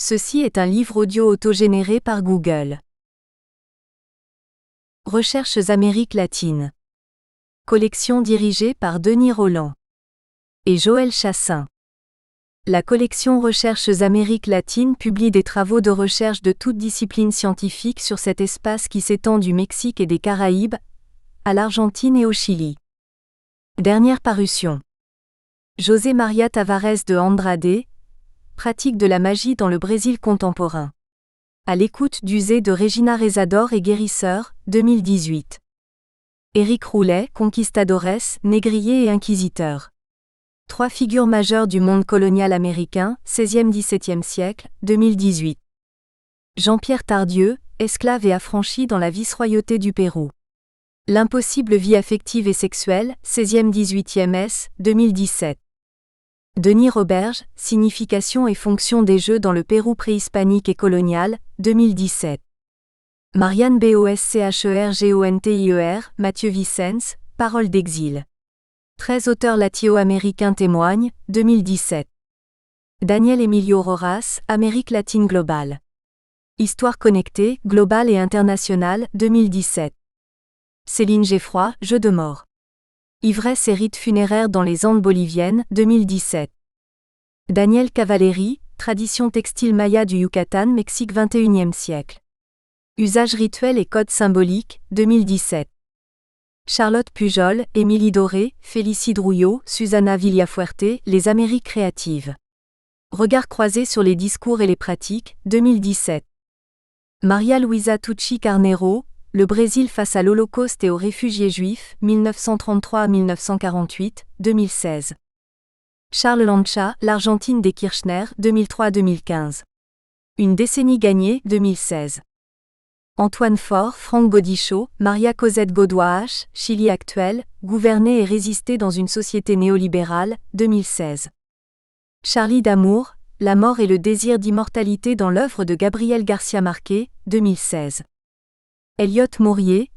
Ceci est un livre audio autogénéré par Google. Recherches Amérique latine. Collection dirigée par Denis Rolland et Joël Chassin. La collection Recherches Amérique latine publie des travaux de recherche de toutes disciplines scientifiques sur cet espace qui s'étend du Mexique et des Caraïbes à l'Argentine et au Chili. Dernière parution. José Maria Tavares de Andrade, pratique de la magie dans le Brésil contemporain. À l'écoute d'Uzé de Regina Rezador et Guérisseur, 2018. Éric Roulet, Conquistadores, Négrier et Inquisiteur. Trois figures majeures du monde colonial américain, 16e-17e siècle, 2018. Jean-Pierre Tardieu, esclave et affranchi dans la vice-royauté du Pérou. L'impossible vie affective et sexuelle, 16e-18e s, 2017. Denis Roberge, Signification et fonction des jeux dans le Pérou préhispanique et colonial, 2017. Marianne Boschergontier, Mathieu Vicens, Paroles d'exil. 13 auteurs latino-américains témoignent, 2017. Daniel Emilio Rojas, Amérique latine globale. Histoire connectée, globale et internationale, 2017. Céline Geffroy, Jeux de mort. Ivresse et rites funéraires dans les Andes boliviennes, 2017. Daniel Cavaleri, Tradition textile maya du Yucatan, Mexique 21e siècle. Usages rituels et codes symboliques, 2017. Charlotte Pujol, Émilie Doré, Félicie Drouillot, Susana Villafuerte, Les Amériques créatives. Regard croisé sur les discours et les pratiques, 2017. Maria Luisa Tucci Carneiro, Le Brésil face à l'Holocauste et aux réfugiés juifs, 1933-1948, 2016. Charles Lancha, L'Argentine des Kirchner, 2003-2015. Une décennie gagnée, 2016. Antoine Faure, Franck Bodichot, Maria Cosette Godoy-H, Chili actuel, Gouverner et résister dans une société néolibérale, 2016. Charlie Damour, La mort et le désir d'immortalité dans l'œuvre de Gabriel Garcia Marquez, 2016. Elliot Mourier,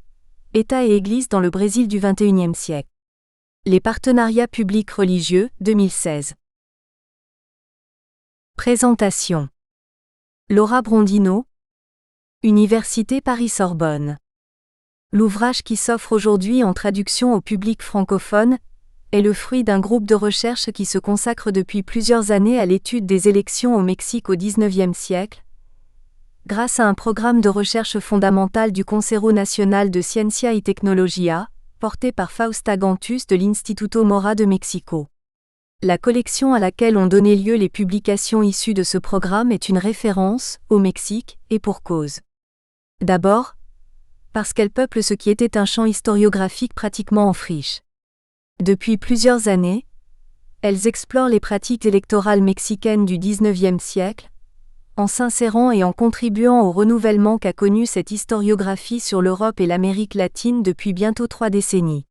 État et Église dans le Brésil du XXIe siècle. Les partenariats publics religieux, 2016. Présentation. Laura Brondino, Université Paris-Sorbonne. L'ouvrage qui s'offre aujourd'hui en traduction au public francophone est le fruit d'un groupe de recherche qui se consacre depuis plusieurs années à l'étude des élections au Mexique au XIXe siècle, grâce à un programme de recherche fondamentale du Consejo Nacional de Ciencia y Tecnología, porté par Fausta Gantus de l'Instituto Mora de Mexico. La collection à laquelle ont donné lieu les publications issues de ce programme est une référence, au Mexique, et pour cause. D'abord, parce qu'elle peuple ce qui était un champ historiographique pratiquement en friche. Depuis plusieurs années, elles explorent les pratiques électorales mexicaines du XIXe siècle, en s'insérant et en contribuant au renouvellement qu'a connu cette historiographie sur l'Europe et l'Amérique latine depuis bientôt 3 décennies.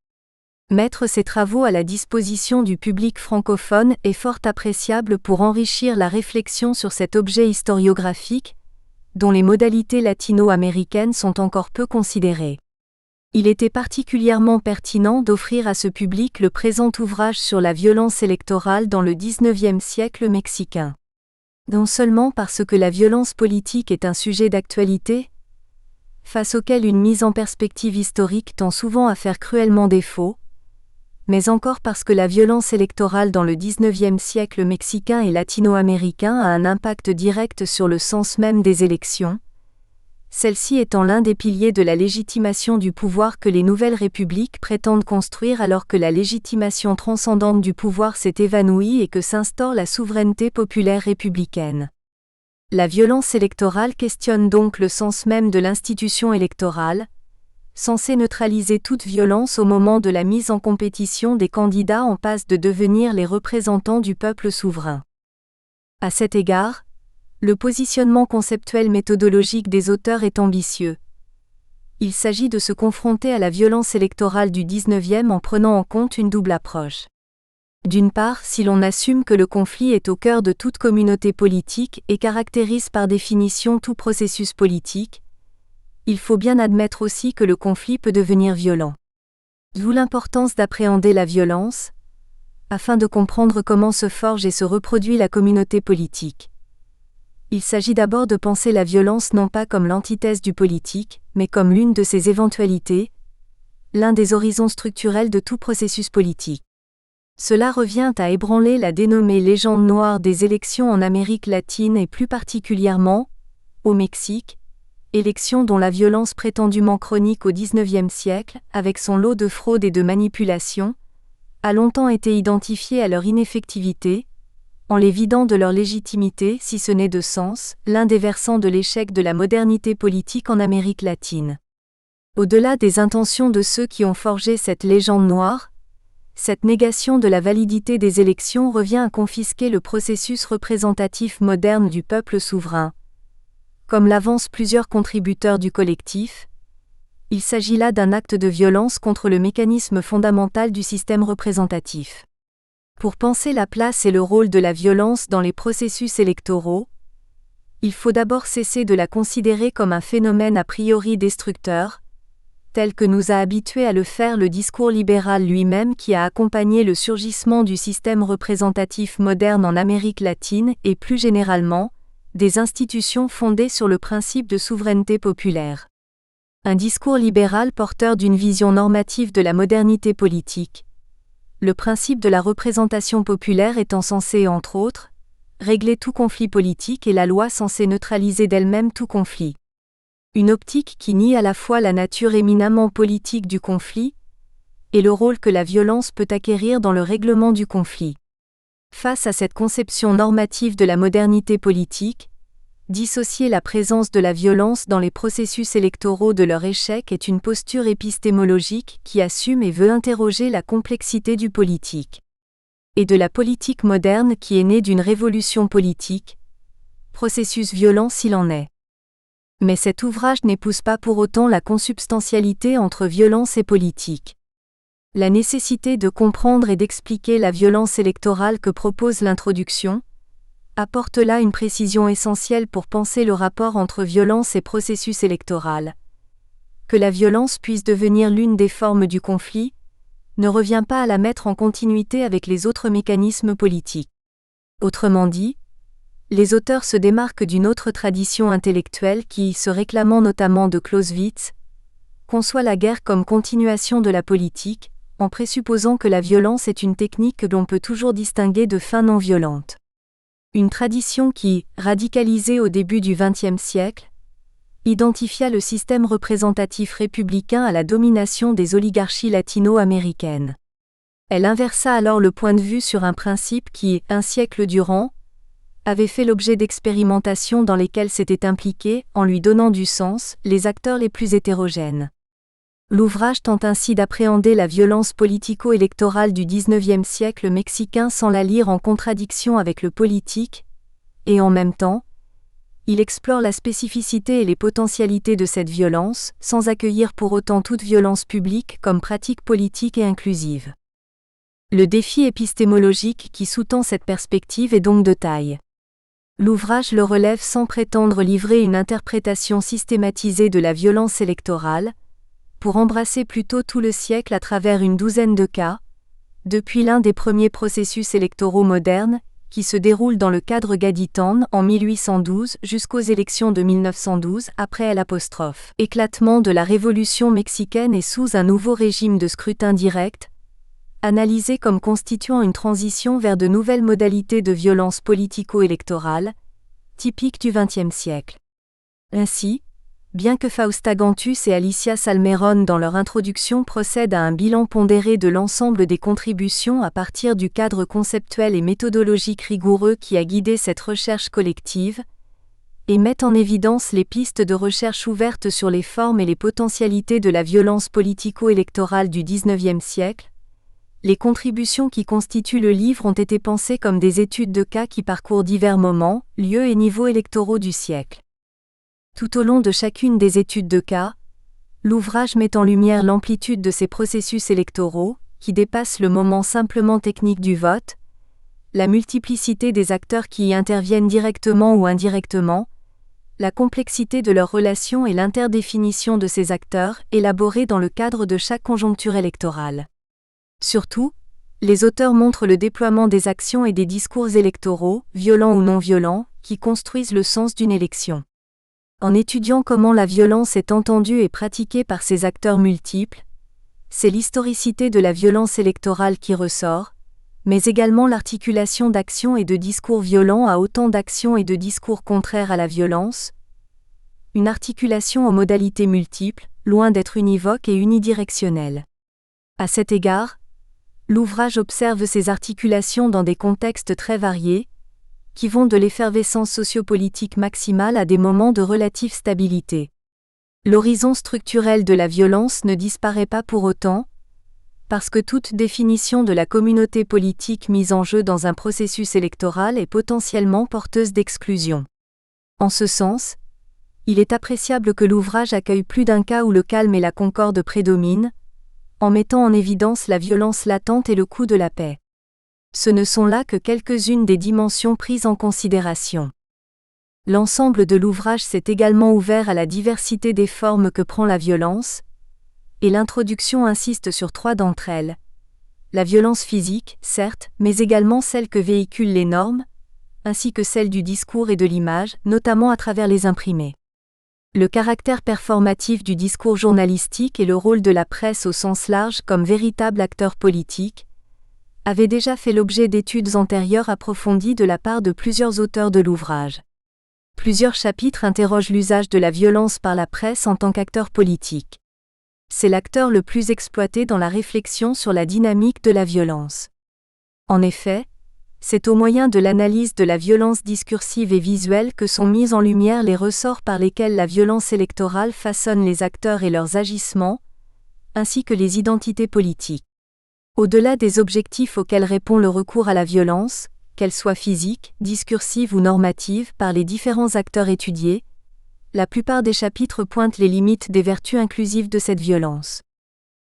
Mettre ces travaux à la disposition du public francophone est fort appréciable pour enrichir la réflexion sur cet objet historiographique, dont les modalités latino-américaines sont encore peu considérées. Il était particulièrement pertinent d'offrir à ce public le présent ouvrage sur la violence électorale dans le XIXe siècle mexicain. Non seulement parce que la violence politique est un sujet d'actualité, face auquel une mise en perspective historique tend souvent à faire cruellement défaut, mais encore parce que la violence électorale dans le XIXe siècle mexicain et latino-américain a un impact direct sur le sens même des élections, celle-ci étant l'un des piliers de la légitimation du pouvoir que les nouvelles républiques prétendent construire alors que la légitimation transcendante du pouvoir s'est évanouie et que s'instaure la souveraineté populaire républicaine. La violence électorale questionne donc le sens même de l'institution électorale, censée neutraliser toute violence au moment de la mise en compétition des candidats en passe de devenir les représentants du peuple souverain. À cet égard, le positionnement conceptuel méthodologique des auteurs est ambitieux. Il s'agit de se confronter à la violence électorale du XIXe en prenant en compte une double approche. D'une part, si l'on assume que le conflit est au cœur de toute communauté politique et caractérise par définition tout processus politique, il faut bien admettre aussi que le conflit peut devenir violent. D'où l'importance d'appréhender la violence, afin de comprendre comment se forge et se reproduit la communauté politique. Il s'agit d'abord de penser la violence non pas comme l'antithèse du politique, mais comme l'une de ses éventualités, l'un des horizons structurels de tout processus politique. Cela revient à ébranler la dénommée légende noire des élections en Amérique latine et plus particulièrement, au Mexique, élections dont la violence prétendument chronique au XIXe siècle, avec son lot de fraude et de manipulation, a longtemps été identifiée à leur ineffectivité, en les vidant de leur légitimité si ce n'est de sens, l'un des versants de l'échec de la modernité politique en Amérique latine. Au-delà des intentions de ceux qui ont forgé cette légende noire, cette négation de la validité des élections revient à confisquer le processus représentatif moderne du peuple souverain. Comme l'avancent plusieurs contributeurs du collectif, il s'agit là d'un acte de violence contre le mécanisme fondamental du système représentatif. Pour penser la place et le rôle de la violence dans les processus électoraux, il faut d'abord cesser de la considérer comme un phénomène a priori destructeur, tel que nous a habitués à le faire le discours libéral lui-même qui a accompagné le surgissement du système représentatif moderne en Amérique latine et plus généralement, des institutions fondées sur le principe de souveraineté populaire. Un discours libéral porteur d'une vision normative de la modernité politique. Le principe de la représentation populaire étant censé, entre autres, régler tout conflit politique et la loi censée neutraliser d'elle-même tout conflit. Une optique qui nie à la fois la nature éminemment politique du conflit et le rôle que la violence peut acquérir dans le règlement du conflit. Face à cette conception normative de la modernité politique, dissocier la présence de la violence dans les processus électoraux de leur échec est une posture épistémologique qui assume et veut interroger la complexité du politique. Et de la politique moderne qui est née d'une révolution politique, processus violent s'il en est. Mais cet ouvrage n'épouse pas pour autant la consubstantialité entre violence et politique. La nécessité de comprendre et d'expliquer la violence électorale que propose l'introduction apporte là une précision essentielle pour penser le rapport entre violence et processus électoral. Que la violence puisse devenir l'une des formes du conflit, ne revient pas à la mettre en continuité avec les autres mécanismes politiques. Autrement dit, les auteurs se démarquent d'une autre tradition intellectuelle qui, se réclamant notamment de Clausewitz, conçoit la guerre comme continuation de la politique, en présupposant que la violence est une technique que l'on peut toujours distinguer de fins non violentes. Une tradition qui, radicalisée au début du XXe siècle, identifia le système représentatif républicain à la domination des oligarchies latino-américaines. Elle inversa alors le point de vue sur un principe qui, un siècle durant, avait fait l'objet d'expérimentations dans lesquelles s'étaient impliqués, en lui donnant du sens, les acteurs les plus hétérogènes. L'ouvrage tente ainsi d'appréhender la violence politico-électorale du XIXe siècle mexicain sans la lire en contradiction avec le politique, et en même temps, il explore la spécificité et les potentialités de cette violence, sans accueillir pour autant toute violence publique comme pratique politique et inclusive. Le défi épistémologique qui sous-tend cette perspective est donc de taille. L'ouvrage le relève sans prétendre livrer une interprétation systématisée de la violence électorale, pour embrasser plutôt tout le siècle à travers une douzaine de cas, depuis l'un des premiers processus électoraux modernes, qui se déroule dans le cadre Gaditan en 1812 jusqu'aux élections de 1912 après éclatement de la Révolution mexicaine et sous un nouveau régime de scrutin direct, analysé comme constituant une transition vers de nouvelles modalités de violence politico-électorale, typiques du XXe siècle. Ainsi, bien que Fausta Gantus et Alicia Salmerón dans leur introduction procèdent à un bilan pondéré de l'ensemble des contributions à partir du cadre conceptuel et méthodologique rigoureux qui a guidé cette recherche collective, et mettent en évidence les pistes de recherche ouvertes sur les formes et les potentialités de la violence politico-électorale du XIXe siècle, les contributions qui constituent le livre ont été pensées comme des études de cas qui parcourent divers moments, lieux et niveaux électoraux du siècle. Tout au long de chacune des études de cas, l'ouvrage met en lumière l'amplitude de ces processus électoraux, qui dépassent le moment simplement technique du vote, la multiplicité des acteurs qui y interviennent directement ou indirectement, la complexité de leurs relations et l'interdéfinition de ces acteurs, élaborés dans le cadre de chaque conjoncture électorale. Surtout, les auteurs montrent le déploiement des actions et des discours électoraux, violents ou non violents, qui construisent le sens d'une élection. En étudiant comment la violence est entendue et pratiquée par ces acteurs multiples, c'est l'historicité de la violence électorale qui ressort, mais également l'articulation d'actions et de discours violents à autant d'actions et de discours contraires à la violence, une articulation aux modalités multiples, loin d'être univoque et unidirectionnelle. À cet égard, l'ouvrage observe ces articulations dans des contextes très variés, qui vont de l'effervescence sociopolitique maximale à des moments de relative stabilité. L'horizon structurel de la violence ne disparaît pas pour autant, parce que toute définition de la communauté politique mise en jeu dans un processus électoral est potentiellement porteuse d'exclusion. En ce sens, il est appréciable que l'ouvrage accueille plus d'un cas où le calme et la concorde prédominent, en mettant en évidence la violence latente et le coût de la paix. Ce ne sont là que quelques-unes des dimensions prises en considération. L'ensemble de l'ouvrage s'est également ouvert à la diversité des formes que prend la violence, et l'introduction insiste sur 3 d'entre elles. La violence physique, certes, mais également celle que véhiculent les normes, ainsi que celle du discours et de l'image, notamment à travers les imprimés. Le caractère performatif du discours journalistique et le rôle de la presse au sens large comme véritable acteur politique avaient déjà fait l'objet d'études antérieures approfondies de la part de plusieurs auteurs de l'ouvrage. Plusieurs chapitres interrogent l'usage de la violence par la presse en tant qu'acteur politique. C'est l'acteur le plus exploité dans la réflexion sur la dynamique de la violence. En effet, c'est au moyen de l'analyse de la violence discursive et visuelle que sont mis en lumière les ressorts par lesquels la violence électorale façonne les acteurs et leurs agissements, ainsi que les identités politiques. Au-delà des objectifs auxquels répond le recours à la violence, qu'elle soit physique, discursive ou normative par les différents acteurs étudiés, la plupart des chapitres pointent les limites des vertus inclusives de cette violence.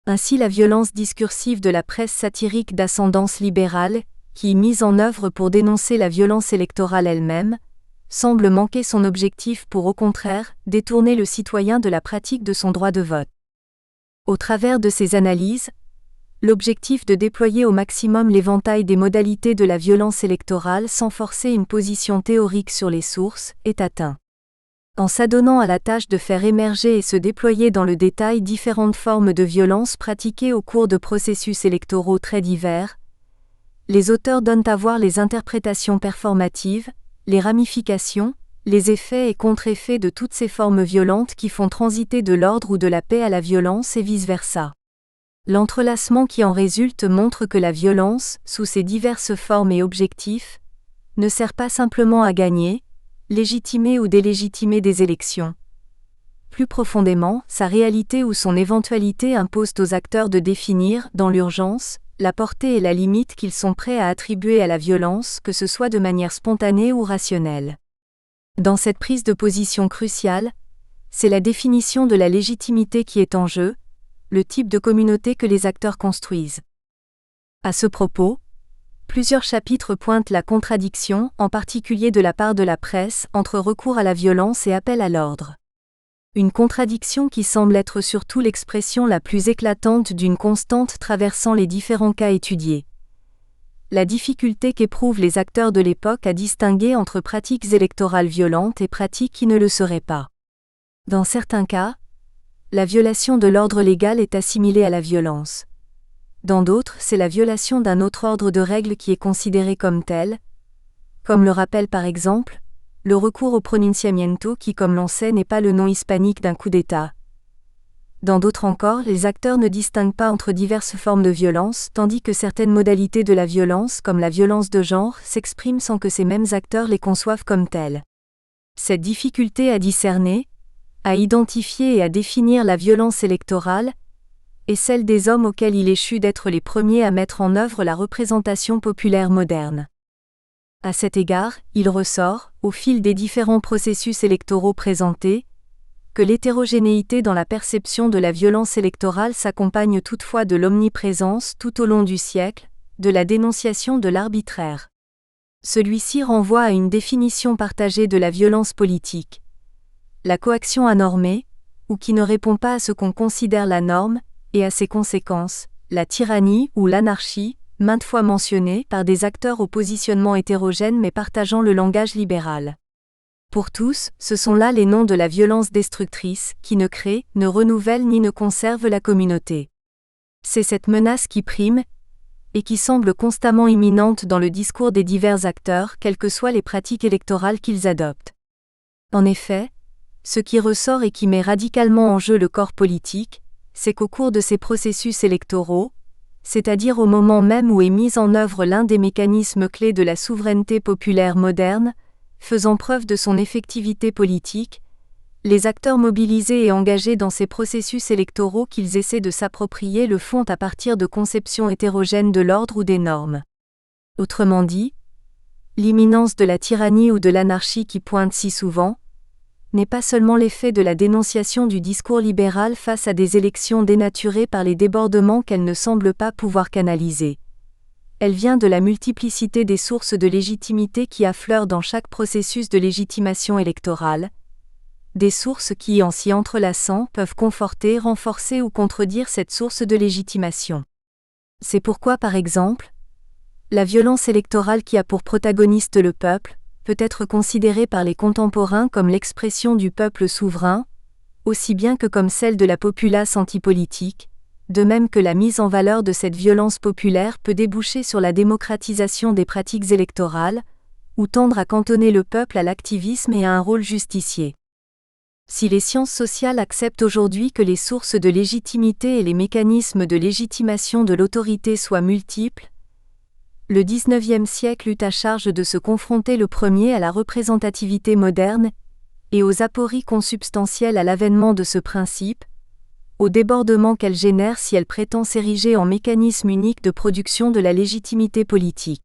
Ainsi, la violence discursive de la presse satirique d'ascendance libérale, qui, mise en œuvre pour dénoncer la violence électorale elle-même, semble manquer son objectif pour au contraire détourner le citoyen de la pratique de son droit de vote. Au travers de ces analyses, l'objectif de déployer au maximum l'éventail des modalités de la violence électorale sans forcer une position théorique sur les sources est atteint. En s'adonnant à la tâche de faire émerger et se déployer dans le détail différentes formes de violence pratiquées au cours de processus électoraux très divers, les auteurs donnent à voir les interprétations performatives, les ramifications, les effets et contre-effets de toutes ces formes violentes qui font transiter de l'ordre ou de la paix à la violence et vice-versa. L'entrelacement qui en résulte montre que la violence, sous ses diverses formes et objectifs, ne sert pas simplement à gagner, légitimer ou délégitimer des élections. Plus profondément, sa réalité ou son éventualité impose aux acteurs de définir, dans l'urgence, la portée et la limite qu'ils sont prêts à attribuer à la violence, que ce soit de manière spontanée ou rationnelle. Dans cette prise de position cruciale, c'est la définition de la légitimité qui est en jeu, le type de communauté que les acteurs construisent. À ce propos, plusieurs chapitres pointent la contradiction, en particulier de la part de la presse, entre recours à la violence et appel à l'ordre. Une contradiction qui semble être surtout l'expression la plus éclatante d'une constante traversant les différents cas étudiés. La difficulté qu'éprouvent les acteurs de l'époque à distinguer entre pratiques électorales violentes et pratiques qui ne le seraient pas. Dans certains cas, la violation de l'ordre légal est assimilée à la violence. Dans d'autres, c'est la violation d'un autre ordre de règles qui est considéré comme tel, comme le rappelle par exemple le recours au pronunciamiento qui, comme l'on sait, n'est pas le nom hispanique d'un coup d'État. Dans d'autres encore, les acteurs ne distinguent pas entre diverses formes de violence, tandis que certaines modalités de la violence, comme la violence de genre, s'expriment sans que ces mêmes acteurs les conçoivent comme telles. Cette difficulté à discerner, à identifier et à définir la violence électorale, est celle des hommes auxquels il échut d'être les premiers à mettre en œuvre la représentation populaire moderne. À cet égard, il ressort, au fil des différents processus électoraux présentés, que l'hétérogénéité dans la perception de la violence électorale s'accompagne toutefois de l'omniprésence tout au long du siècle, de la dénonciation de l'arbitraire. Celui-ci renvoie à une définition partagée de la violence politique. La coaction anormée, ou qui ne répond pas à ce qu'on considère la norme, et à ses conséquences, la tyrannie ou l'anarchie, maintes fois mentionnés par des acteurs au positionnement hétérogène mais partageant le langage libéral. Pour tous, ce sont là les noms de la violence destructrice, qui ne crée, ne renouvelle ni ne conserve la communauté. C'est cette menace qui prime, et qui semble constamment imminente dans le discours des divers acteurs, quelles que soient les pratiques électorales qu'ils adoptent. En effet, ce qui ressort et qui met radicalement en jeu le corps politique, c'est qu'au cours de ces processus électoraux, c'est-à-dire au moment même où est mis en œuvre l'un des mécanismes clés de la souveraineté populaire moderne, faisant preuve de son effectivité politique, les acteurs mobilisés et engagés dans ces processus électoraux qu'ils essaient de s'approprier le font à partir de conceptions hétérogènes de l'ordre ou des normes. Autrement dit, l'imminence de la tyrannie ou de l'anarchie qui pointe si souvent, n'est pas seulement l'effet de la dénonciation du discours libéral face à des élections dénaturées par les débordements qu'elle ne semble pas pouvoir canaliser. Elle vient de la multiplicité des sources de légitimité qui affleurent dans chaque processus de légitimation électorale, des sources qui, en s'y entrelaçant, peuvent conforter, renforcer ou contredire cette source de légitimation. C'est pourquoi, par exemple, la violence électorale qui a pour protagoniste le peuple, peut être considérée par les contemporains comme l'expression du peuple souverain, aussi bien que comme celle de la populace antipolitique, de même que la mise en valeur de cette violence populaire peut déboucher sur la démocratisation des pratiques électorales, ou tendre à cantonner le peuple à l'activisme et à un rôle justicier. Si les sciences sociales acceptent aujourd'hui que les sources de légitimité et les mécanismes de légitimation de l'autorité soient multiples, le XIXe siècle eut à charge de se confronter le premier à la représentativité moderne et aux apories consubstantielles à l'avènement de ce principe, au débordement qu'elle génère si elle prétend s'ériger en mécanisme unique de production de la légitimité politique.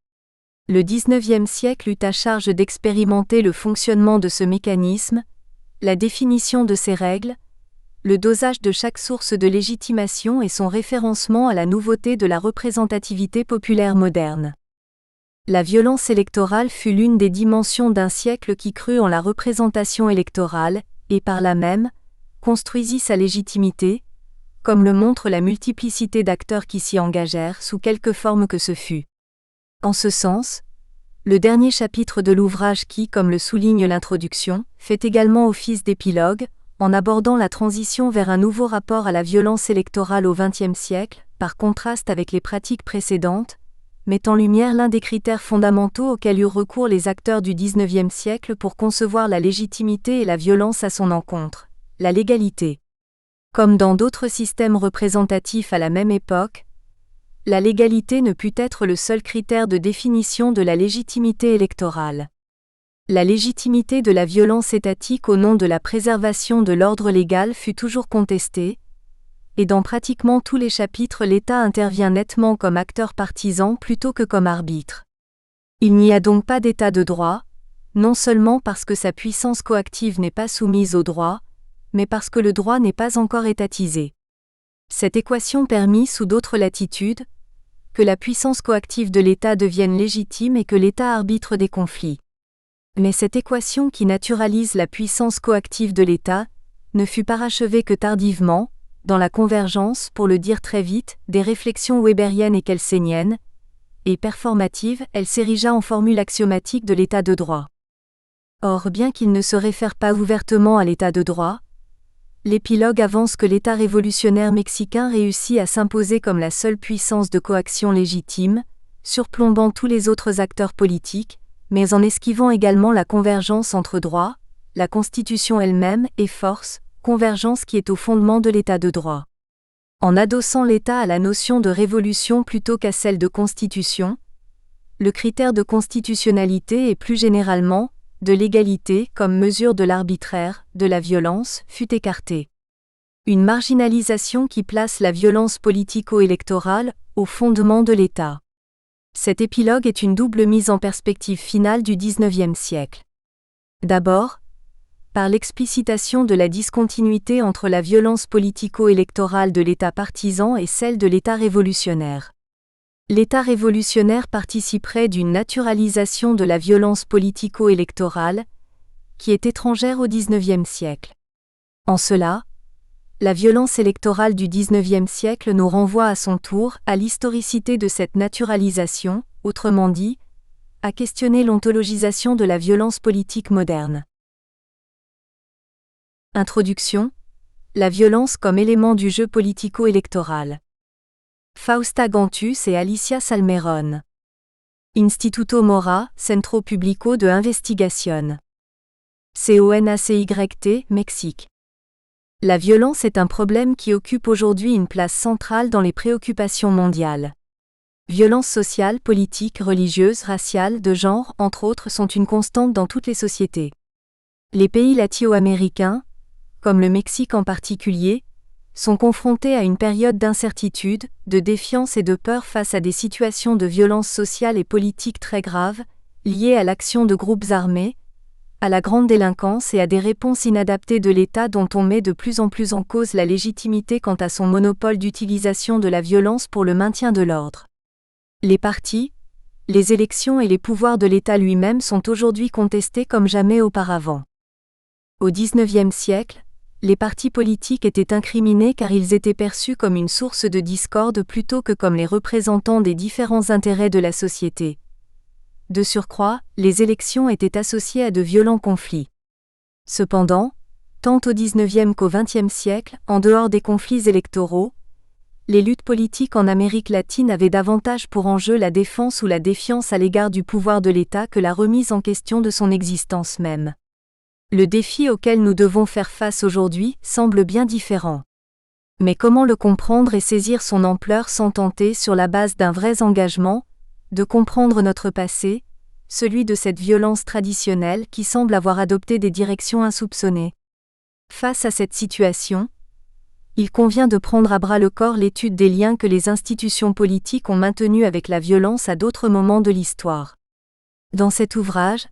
Le XIXe siècle eut à charge d'expérimenter le fonctionnement de ce mécanisme, la définition de ses règles, le dosage de chaque source de légitimation et son référencement à la nouveauté de la représentativité populaire moderne. La violence électorale fut l'une des dimensions d'un siècle qui crut en la représentation électorale, et par là même, construisit sa légitimité, comme le montre la multiplicité d'acteurs qui s'y engagèrent sous quelque forme que ce fût. En ce sens, le dernier chapitre de l'ouvrage qui, comme le souligne l'introduction, fait également office d'épilogue, en abordant la transition vers un nouveau rapport à la violence électorale au XXe siècle, par contraste avec les pratiques précédentes, met en lumière l'un des critères fondamentaux auxquels eurent recours les acteurs du XIXe siècle pour concevoir la légitimité et la violence à son encontre, la légalité. Comme dans d'autres systèmes représentatifs à la même époque, la légalité ne put être le seul critère de définition de la légitimité électorale. La légitimité de la violence étatique au nom de la préservation de l'ordre légal fut toujours contestée, et dans pratiquement tous les chapitres l'État intervient nettement comme acteur partisan plutôt que comme arbitre. Il n'y a donc pas d'État de droit, non seulement parce que sa puissance coactive n'est pas soumise au droit, mais parce que le droit n'est pas encore étatisé. Cette équation permit, sous d'autres latitudes, que la puissance coactive de l'État devienne légitime et que l'État arbitre des conflits. Mais cette équation qui naturalise la puissance coactive de l'État ne fut parachevée que tardivement, dans la convergence, pour le dire très vite, des réflexions weberiennes et kelseniennes, et performative, elle s'érigea en formule axiomatique de l'État de droit. Or, bien qu'il ne se réfère pas ouvertement à l'État de droit, l'épilogue avance que l'État révolutionnaire mexicain réussit à s'imposer comme la seule puissance de coaction légitime, surplombant tous les autres acteurs politiques, mais en esquivant également la convergence entre droit, la Constitution elle-même et force, convergence qui est au fondement de l'État de droit. En adossant l'État à la notion de révolution plutôt qu'à celle de constitution, le critère de constitutionnalité et plus généralement, de l'égalité comme mesure de l'arbitraire, de la violence, fut écarté. Une marginalisation qui place la violence politico-électorale au fondement de l'État. Cet épilogue est une double mise en perspective finale du XIXe siècle. D'abord, par l'explicitation de la discontinuité entre la violence politico-électorale de l'État partisan et celle de l'État révolutionnaire. L'État révolutionnaire participerait d'une naturalisation de la violence politico-électorale, qui est étrangère au XIXe siècle. En cela, La violence électorale du XIXe siècle nous renvoie à son tour à l'historicité de cette naturalisation, autrement dit, à questionner l'ontologisation de la violence politique moderne. Introduction. La violence comme élément du jeu politico-électoral. Fausta Gantus et Alicia Salmerón. Instituto Mora, Centro Público de Investigación. CONACYT, Mexique. La violence est un problème qui occupe aujourd'hui une place centrale dans les préoccupations mondiales. Violences sociales, politiques, religieuses, raciales, de genre, entre autres, sont une constante dans toutes les sociétés. Les pays latino-américains, comme le Mexique en particulier, sont confrontés à une période d'incertitude, de défiance et de peur face à des situations de violence sociale et politique très graves, liées à l'action de groupes armés, à la grande délinquance et à des réponses inadaptées de l'État dont on met de plus en plus en cause la légitimité quant à son monopole d'utilisation de la violence pour le maintien de l'ordre. Les partis, les élections et les pouvoirs de l'État lui-même sont aujourd'hui contestés comme jamais auparavant. Au XIXe siècle, les partis politiques étaient incriminés car ils étaient perçus comme une source de discorde plutôt que comme les représentants des différents intérêts de la société. De surcroît, les élections étaient associées à de violents conflits. Cependant, tant au XIXe qu'au XXe siècle, en dehors des conflits électoraux, les luttes politiques en Amérique latine avaient davantage pour enjeu la défense ou la défiance à l'égard du pouvoir de l'État que la remise en question de son existence même. Le défi auquel nous devons faire face aujourd'hui semble bien différent. Mais comment le comprendre et saisir son ampleur sans tenter, sur la base d'un vrai engagement, de comprendre notre passé, celui de cette violence traditionnelle qui semble avoir adopté des directions insoupçonnées. Face à cette situation, il convient de prendre à bras-le-corps l'étude des liens que les institutions politiques ont maintenus avec la violence à d'autres moments de l'histoire. Dans cet ouvrage,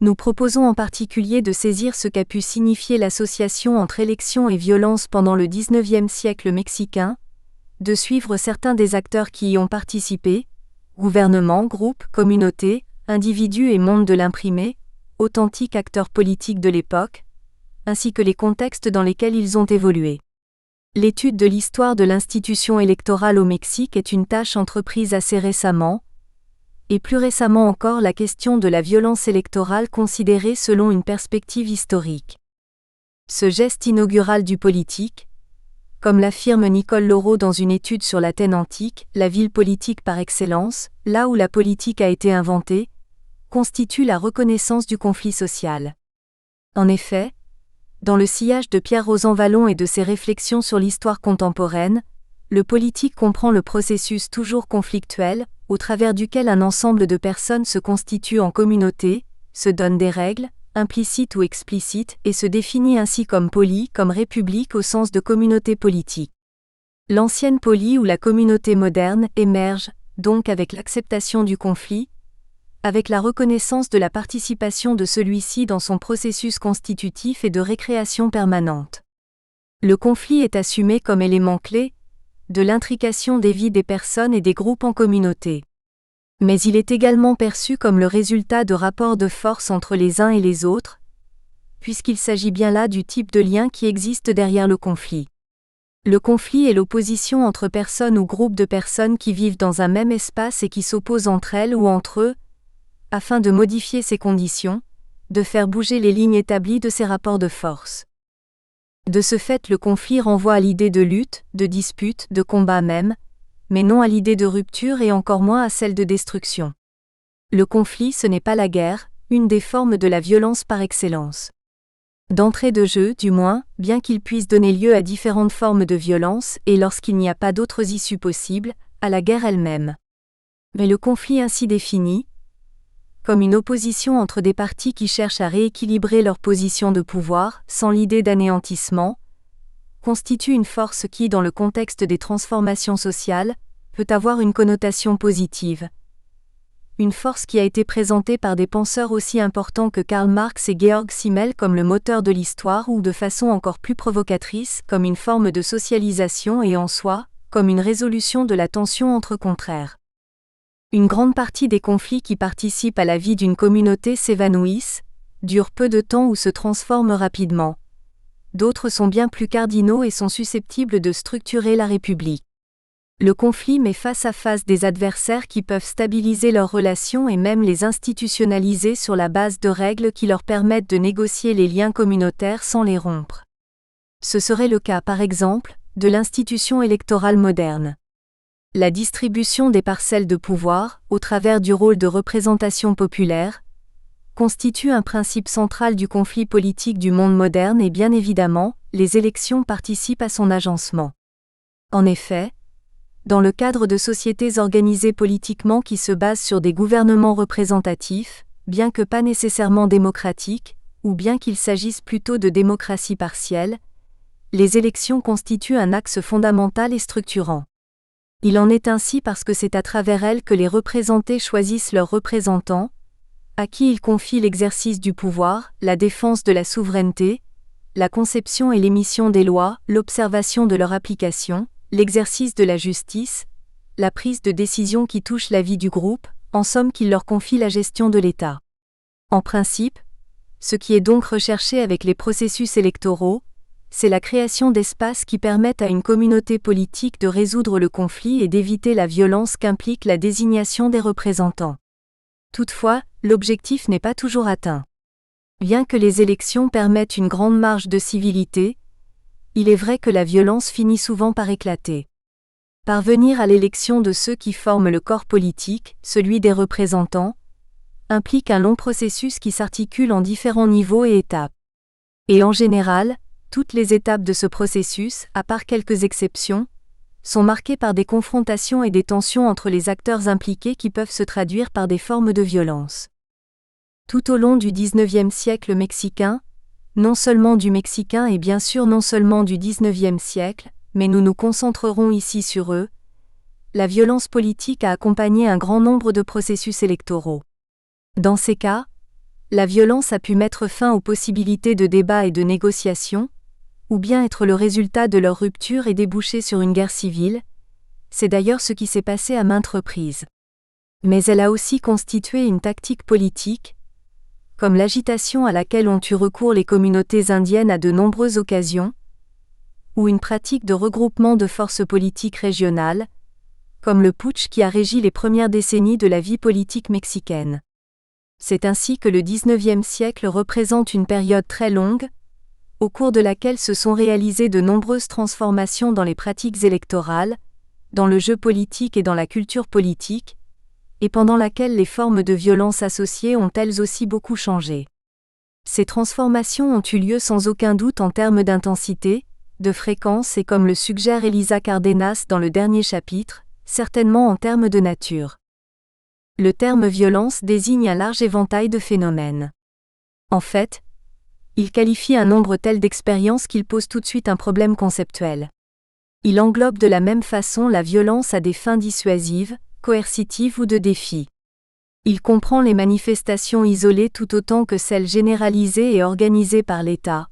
nous proposons en particulier de saisir ce qu'a pu signifier l'association entre élection et violence pendant le XIXe siècle mexicain, de suivre certains des acteurs qui y ont participé, gouvernements, groupes, communautés, individus et monde de l'imprimé, authentiques acteurs politiques de l'époque, ainsi que les contextes dans lesquels ils ont évolué. L'étude de l'histoire de l'institution électorale au Mexique est une tâche entreprise assez récemment, et plus récemment encore la question de la violence électorale considérée selon une perspective historique. Ce geste inaugural du politique, comme l'affirme Nicole Laureau dans une étude sur l'Athènes antique, la ville politique par excellence, là où la politique a été inventée, constitue la reconnaissance du conflit social. En effet, dans le sillage de Pierre Rosanvallon et de ses réflexions sur l'histoire contemporaine, le politique comprend le processus toujours conflictuel, au travers duquel un ensemble de personnes se constitue en communauté, se donne des règles, implicites ou explicites, et se définit ainsi comme poli, comme république au sens de communauté politique. L'ancienne poli ou la communauté moderne émerge, donc avec l'acceptation du conflit, avec la reconnaissance de la participation de celui-ci dans son processus constitutif et de récréation permanente. Le conflit est assumé comme élément clé de l'intrication des vies des personnes et des groupes en communauté. Mais il est également perçu comme le résultat de rapports de force entre les uns et les autres, puisqu'il s'agit bien là du type de lien qui existe derrière le conflit. Le conflit est l'opposition entre personnes ou groupes de personnes qui vivent dans un même espace et qui s'opposent entre elles ou entre eux, afin de modifier ces conditions, de faire bouger les lignes établies de ces rapports de force. De ce fait, le conflit renvoie à l'idée de lutte, de dispute, de combat même, mais non à l'idée de rupture et encore moins à celle de destruction. Le conflit, ce n'est pas la guerre, une des formes de la violence par excellence. D'entrée de jeu, du moins, bien qu'il puisse donner lieu à différentes formes de violence et lorsqu'il n'y a pas d'autres issues possibles, à la guerre elle-même. Mais le conflit ainsi défini, comme une opposition entre des partis qui cherchent à rééquilibrer leur position de pouvoir, sans l'idée d'anéantissement, constitue une force qui, dans le contexte des transformations sociales, peut avoir une connotation positive. Une force qui a été présentée par des penseurs aussi importants que Karl Marx et Georg Simmel comme le moteur de l'histoire ou de façon encore plus provocatrice, comme une forme de socialisation et en soi, comme une résolution de la tension entre contraires. Une grande partie des conflits qui participent à la vie d'une communauté s'évanouissent, durent peu de temps ou se transforment rapidement. d'autres sont bien plus cardinaux et sont susceptibles de structurer la République. Le conflit met face à face des adversaires qui peuvent stabiliser leurs relations et même les institutionnaliser sur la base de règles qui leur permettent de négocier les liens communautaires sans les rompre. Ce serait le cas, par exemple, de l'institution électorale moderne. La distribution des parcelles de pouvoir, au travers du rôle de représentation populaire, constitue un principe central du conflit politique du monde moderne et bien évidemment, les élections participent à son agencement. En effet, dans le cadre de sociétés organisées politiquement qui se basent sur des gouvernements représentatifs, bien que pas nécessairement démocratiques, ou bien qu'il s'agisse plutôt de démocratie partielle, les élections constituent un axe fondamental et structurant. Il en est ainsi parce que c'est à travers elles que les représentés choisissent leurs représentants, à qui ils confient l'exercice du pouvoir, la défense de la souveraineté, la conception et l'émission des lois, l'observation de leur application, l'exercice de la justice, la prise de décision qui touche la vie du groupe, en somme qu'ils leur confient la gestion de l'État. En principe, ce qui est donc recherché avec les processus électoraux, c'est la création d'espaces qui permettent à une communauté politique de résoudre le conflit et d'éviter la violence qu'implique la désignation des représentants. Toutefois, l'objectif n'est pas toujours atteint. Bien que les élections permettent une grande marge de civilité, il est vrai que la violence finit souvent par éclater. Parvenir à l'élection de ceux qui forment le corps politique, celui des représentants, implique un long processus qui s'articule en différents niveaux et étapes. Et en général, toutes les étapes de ce processus, à part quelques exceptions, sont marquées par des confrontations et des tensions entre les acteurs impliqués qui peuvent se traduire par des formes de violence. Tout au long du XIXe siècle mexicain, non seulement du mexicain et bien sûr non seulement du XIXe siècle, mais nous nous concentrerons ici sur eux, la violence politique a accompagné un grand nombre de processus électoraux. Dans ces cas, la violence a pu mettre fin aux possibilités de débat et de négociation, ou bien être le résultat de leur rupture et déboucher sur une guerre civile. C'est d'ailleurs ce qui s'est passé à maintes reprises. Mais elle a aussi constitué une tactique politique, comme l'agitation à laquelle ont eu recours les communautés indiennes à de nombreuses occasions, ou une pratique de regroupement de forces politiques régionales, comme le putsch qui a régi les premières décennies de la vie politique mexicaine. C'est ainsi que le XIXe siècle représente une période très longue, au cours de laquelle se sont réalisées de nombreuses transformations dans les pratiques électorales, dans le jeu politique et dans la culture politique, et pendant laquelle les formes de violence associées ont elles aussi beaucoup changé. Ces transformations ont eu lieu sans aucun doute en termes d'intensité, de fréquence et comme le suggère Elisa Cardenas dans le dernier chapitre, certainement en termes de nature. Le terme violence désigne un large éventail de phénomènes. En fait, il qualifie un nombre tel d'expériences qu'il pose tout de suite un problème conceptuel. Il englobe de la même façon la violence à des fins dissuasives, coercitives ou de défi. Il comprend les manifestations isolées tout autant que celles généralisées et organisées par l'État,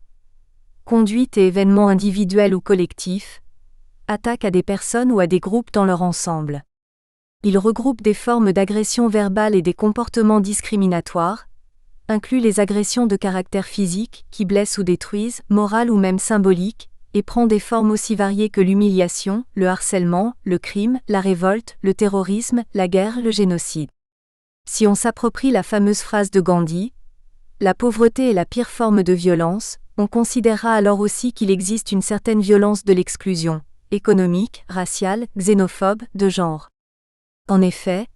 conduites et événements individuels ou collectifs, attaques à des personnes ou à des groupes dans leur ensemble. Il regroupe des formes d'agression verbale et des comportements discriminatoires, inclut les agressions de caractère physique qui blessent ou détruisent, morales ou même symboliques, et prend des formes aussi variées que l'humiliation, le harcèlement, le crime, la révolte, le terrorisme, la guerre, le génocide. Si on s'approprie la fameuse phrase de Gandhi, « La pauvreté est la pire forme de violence », on considérera alors aussi qu'il existe une certaine violence de l'exclusion, économique, raciale, xénophobe, de genre. En effet,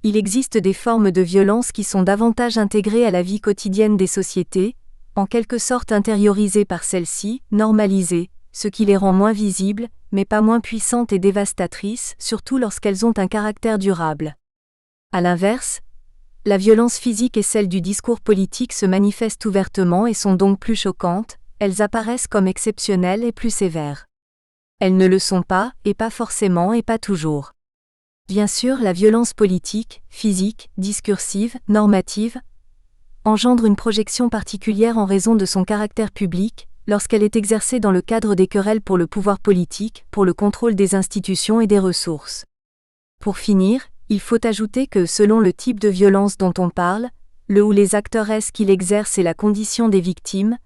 il existe des formes de violence qui sont davantage intégrées à la vie quotidienne des sociétés, en quelque sorte intériorisées par celles-ci, normalisées, ce qui les rend moins visibles, mais pas moins puissantes et dévastatrices, surtout lorsqu'elles ont un caractère durable. À l'inverse, la violence physique et celle du discours politique se manifestent ouvertement et sont donc plus choquantes, elles apparaissent comme exceptionnelles et plus sévères. Elles ne le sont pas, et pas forcément et pas toujours. Bien sûr, la violence politique, physique, discursive, normative, engendre une projection particulière en raison de son caractère public, lorsqu'elle est exercée dans le cadre des querelles pour le pouvoir politique, pour le contrôle des institutions et des ressources. Pour finir, il faut ajouter que selon le type de violence dont on parle, le ou les acteurs qui l'exercent et la condition des victimes,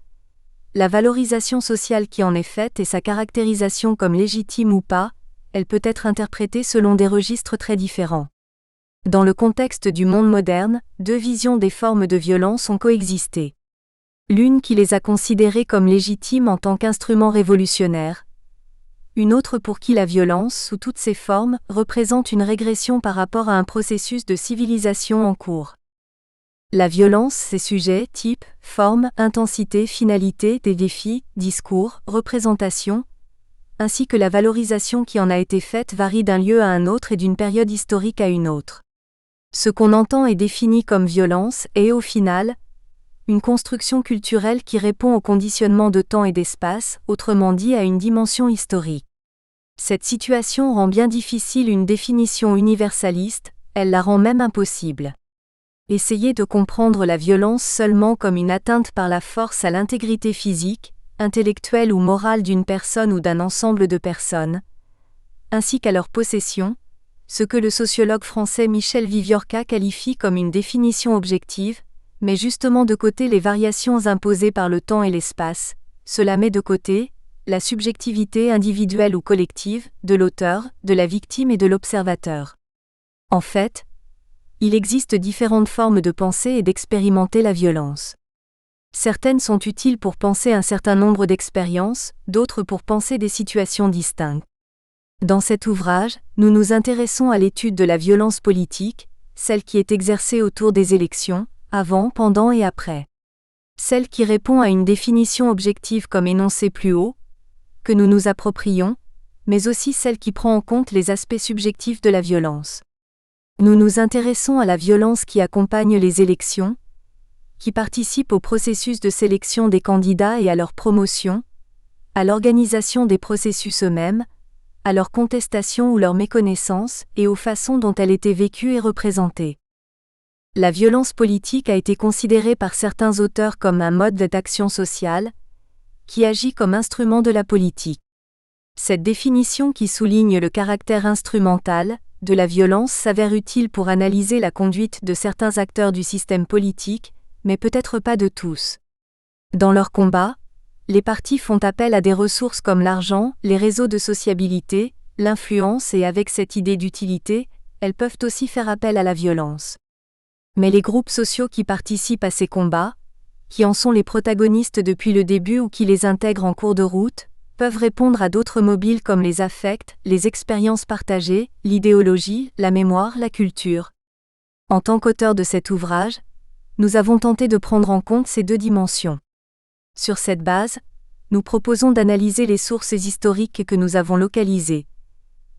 La valorisation sociale qui en est faite et sa caractérisation comme légitime ou pas, elle peut être interprétée selon des registres très différents. Dans le contexte du monde moderne, deux visions des formes de violence ont coexisté. L'une qui les a considérées comme légitimes en tant qu'instrument révolutionnaire, une autre pour qui la violence, sous toutes ses formes, représente une régression par rapport à un processus de civilisation en cours. La violence, ses sujets, type, forme, intensité, finalité, des défis, discours, représentation, ainsi que la valorisation qui en a été faite varie d'un lieu à un autre et d'une période historique à une autre. Ce qu'on entend et définit comme violence est, au final, une construction culturelle qui répond au conditionnement de temps et d'espace, autrement dit à une dimension historique. Cette situation rend bien difficile une définition universaliste, elle la rend même impossible. Essayer de comprendre la violence seulement comme une atteinte par la force à l'intégrité physique, intellectuelle ou morale d'une personne ou d'un ensemble de personnes, ainsi qu'à leur possession, ce que le sociologue français Michel Viviorca qualifie comme une définition objective, met justement de côté les variations imposées par le temps et l'espace, cela met de côté la subjectivité individuelle ou collective de l'auteur, de la victime et de l'observateur. En fait, il existe différentes formes de penser et d'expérimenter la violence. Certaines sont utiles pour penser un certain nombre d'expériences, d'autres pour penser des situations distinctes. Dans cet ouvrage, nous nous intéressons à l'étude de la violence politique, celle qui est exercée autour des élections, avant, pendant et après. Celle qui répond à une définition objective comme énoncée plus haut, que nous nous approprions, mais aussi celle qui prend en compte les aspects subjectifs de la violence. Nous nous intéressons à la violence qui accompagne les élections, qui participe au processus de sélection des candidats et à leur promotion, à l'organisation des processus eux-mêmes, à leur contestation ou leur méconnaissance et aux façons dont elle était vécue et représentée. La violence politique a été considérée par certains auteurs comme un mode d'action sociale, qui agit comme instrument de la politique. Cette définition qui souligne le caractère instrumental de la violence s'avère utile pour analyser la conduite de certains acteurs du système politique, mais peut-être pas de tous. Dans leur combat, les partis font appel à des ressources comme l'argent, les réseaux de sociabilité, l'influence et avec cette idée d'utilité, elles peuvent aussi faire appel à la violence. Mais les groupes sociaux qui participent à ces combats, qui en sont les protagonistes depuis le début ou qui les intègrent en cours de route, peuvent répondre à d'autres mobiles comme les affects, les expériences partagées, l'idéologie, la mémoire, la culture. En tant qu'auteur de cet ouvrage, nous avons tenté de prendre en compte ces deux dimensions. Sur cette base, nous proposons d'analyser les sources historiques que nous avons localisées.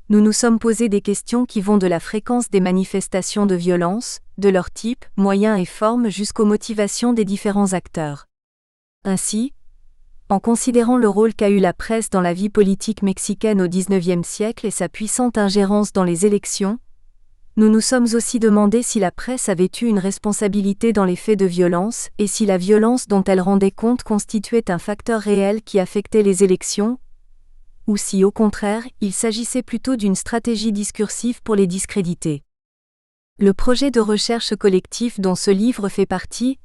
Nous nous sommes posé des questions qui vont de la fréquence des manifestations de violence, de leur type, moyens et formes jusqu'aux motivations des différents acteurs. Ainsi, en considérant le rôle qu'a eu la presse dans la vie politique mexicaine au XIXe siècle et sa puissante ingérence dans les élections, nous nous sommes aussi demandé si la presse avait eu une responsabilité dans les faits de violence et si la violence dont elle rendait compte constituait un facteur réel qui affectait les élections, ou si au contraire, il s'agissait plutôt d'une stratégie discursive pour les discréditer. Le projet de recherche collectif dont ce livre fait partie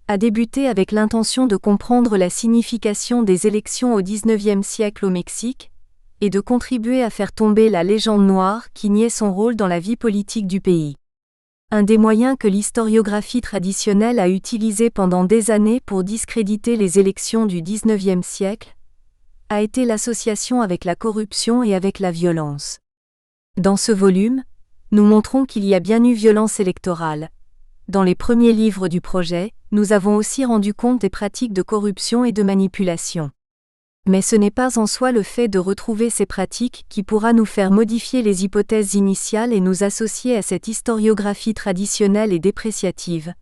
a débuté avec l'intention de comprendre la signification des élections au XIXe siècle au Mexique, et de contribuer à faire tomber la légende noire qui niait son rôle dans la vie politique du pays. Un des moyens que l'historiographie traditionnelle a utilisé pendant des années pour discréditer les élections du XIXe siècle a été l'association avec la corruption et avec la violence. Dans ce volume, nous montrons qu'il y a bien eu violence électorale. Dans les premiers livres du projet, nous avons aussi rendu compte des pratiques de corruption et de manipulation. Mais ce n'est pas en soi le fait de retrouver ces pratiques qui pourra nous faire modifier les hypothèses initiales et nous associer à cette historiographie traditionnelle et dépréciative.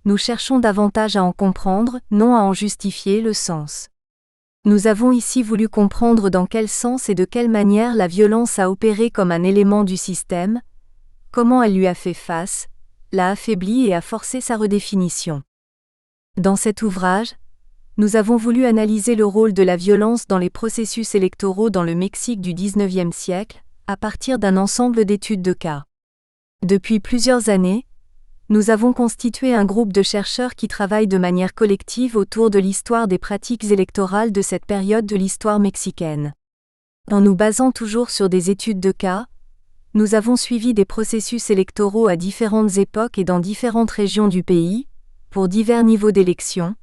Nous cherchons davantage à en comprendre, non à en justifier le sens. Nous avons ici voulu comprendre dans quel sens et de quelle manière la violence a opéré comme un élément du système, comment elle lui a fait face, l'a affaibli et a forcé sa redéfinition. Dans cet ouvrage, nous avons voulu analyser le rôle de la violence dans les processus électoraux dans le Mexique du XIXe siècle, à partir d'un ensemble d'études de cas. Depuis plusieurs années, Nous avons constitué un groupe de chercheurs qui travaillent de manière collective autour de l'histoire des pratiques électorales de cette période de l'histoire mexicaine. En nous basant toujours sur des études de cas, nous avons suivi des processus électoraux à différentes époques et dans différentes régions du pays, pour divers niveaux d'élections,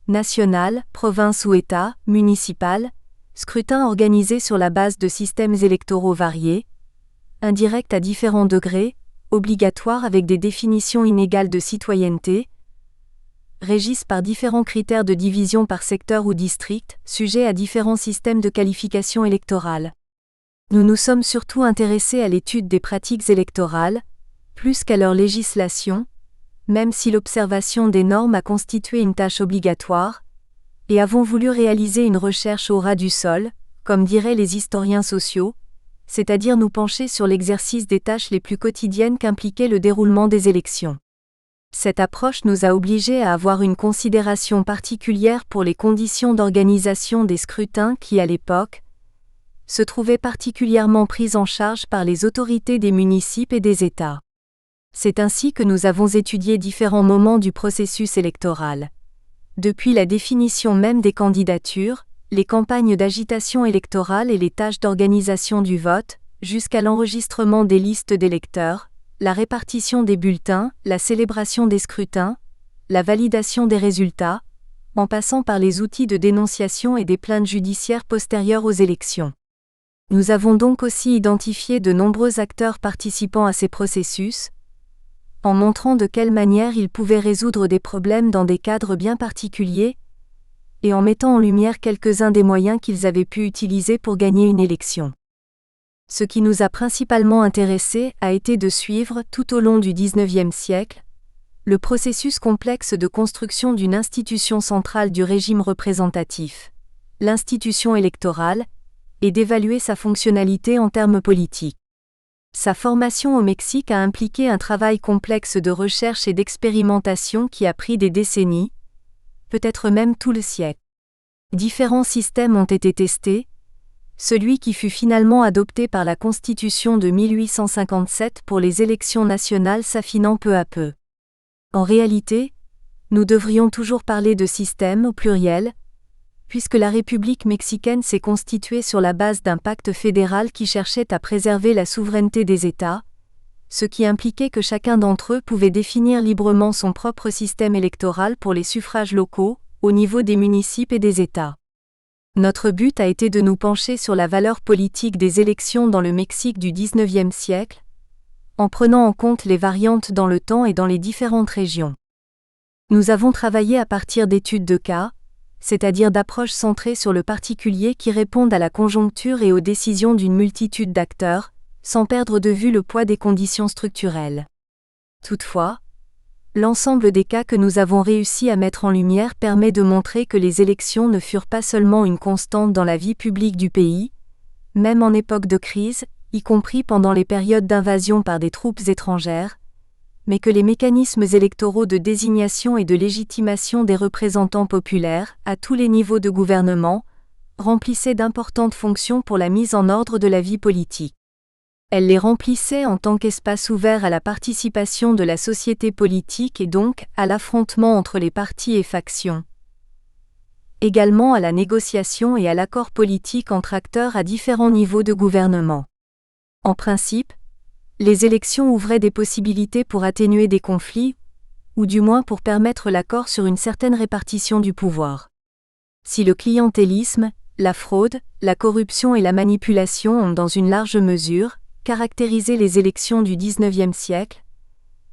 national, province ou État, municipal, scrutins organisés sur la base de systèmes électoraux variés, indirects à différents degrés, obligatoires avec des définitions inégales de citoyenneté, régissent par différents critères de division par secteur ou district, sujets à différents systèmes de qualification électorale. Nous nous sommes surtout intéressés à l'étude des pratiques électorales, plus qu'à leur législation, même si l'observation des normes a constitué une tâche obligatoire, et avons voulu réaliser une recherche au ras du sol, comme diraient les historiens sociaux, c'est-à-dire nous pencher sur l'exercice des tâches les plus quotidiennes qu'impliquait le déroulement des élections. Cette approche nous a obligés à avoir une considération particulière pour les conditions d'organisation des scrutins qui, à l'époque, se trouvaient particulièrement prises en charge par les autorités des municipes et des États. C'est ainsi que nous avons étudié différents moments du processus électoral. Depuis la définition même des candidatures, les campagnes d'agitation électorale et les tâches d'organisation du vote, jusqu'à l'enregistrement des listes d'électeurs, la répartition des bulletins, la célébration des scrutins, la validation des résultats, en passant par les outils de dénonciation et des plaintes judiciaires postérieures aux élections. Nous avons donc aussi identifié de nombreux acteurs participant à ces processus, en montrant de quelle manière ils pouvaient résoudre des problèmes dans des cadres bien particuliers, et en mettant en lumière quelques-uns des moyens qu'ils avaient pu utiliser pour gagner une élection. Ce qui nous a principalement intéressés a été de suivre, tout au long du XIXe siècle, le processus complexe de construction d'une institution centrale du régime représentatif, l'institution électorale, et d'évaluer sa fonctionnalité en termes politiques. Sa formation au Mexique a impliqué un travail complexe de recherche et d'expérimentation qui a pris des décennies, peut-être même tout le siècle. Différents systèmes ont été testés, celui qui fut finalement adopté par la Constitution de 1857 pour les élections nationales s'affinant peu à peu. En réalité, nous devrions toujours parler de système au pluriel, puisque la République mexicaine s'est constituée sur la base d'un pacte fédéral qui cherchait à préserver la souveraineté des États, ce qui impliquait que chacun d'entre eux pouvait définir librement son propre système électoral pour les suffrages locaux, au niveau des municipes et des États. Notre but a été de nous pencher sur la valeur politique des élections dans le Mexique du XIXe siècle, en prenant en compte les variantes dans le temps et dans les différentes régions. Nous avons travaillé à partir d'études de cas, c'est-à-dire d'approches centrées sur le particulier qui répondent à la conjoncture et aux décisions d'une multitude d'acteurs, sans perdre de vue le poids des conditions structurelles. Toutefois, l'ensemble des cas que nous avons réussi à mettre en lumière permet de montrer que les élections ne furent pas seulement une constante dans la vie publique du pays, même en époque de crise, y compris pendant les périodes d'invasion par des troupes étrangères, mais que les mécanismes électoraux de désignation et de légitimation des représentants populaires, à tous les niveaux de gouvernement, remplissaient d'importantes fonctions pour la mise en ordre de la vie politique. Elles les remplissaient en tant qu'espace ouvert à la participation de la société politique et donc à l'affrontement entre les partis et factions. Également à la négociation et à l'accord politique entre acteurs à différents niveaux de gouvernement. En principe, les élections ouvraient des possibilités pour atténuer des conflits, ou du moins pour permettre l'accord sur une certaine répartition du pouvoir. Si le clientélisme, la fraude, la corruption et la manipulation ont dans une large mesure caractérisé les élections du XIXe siècle,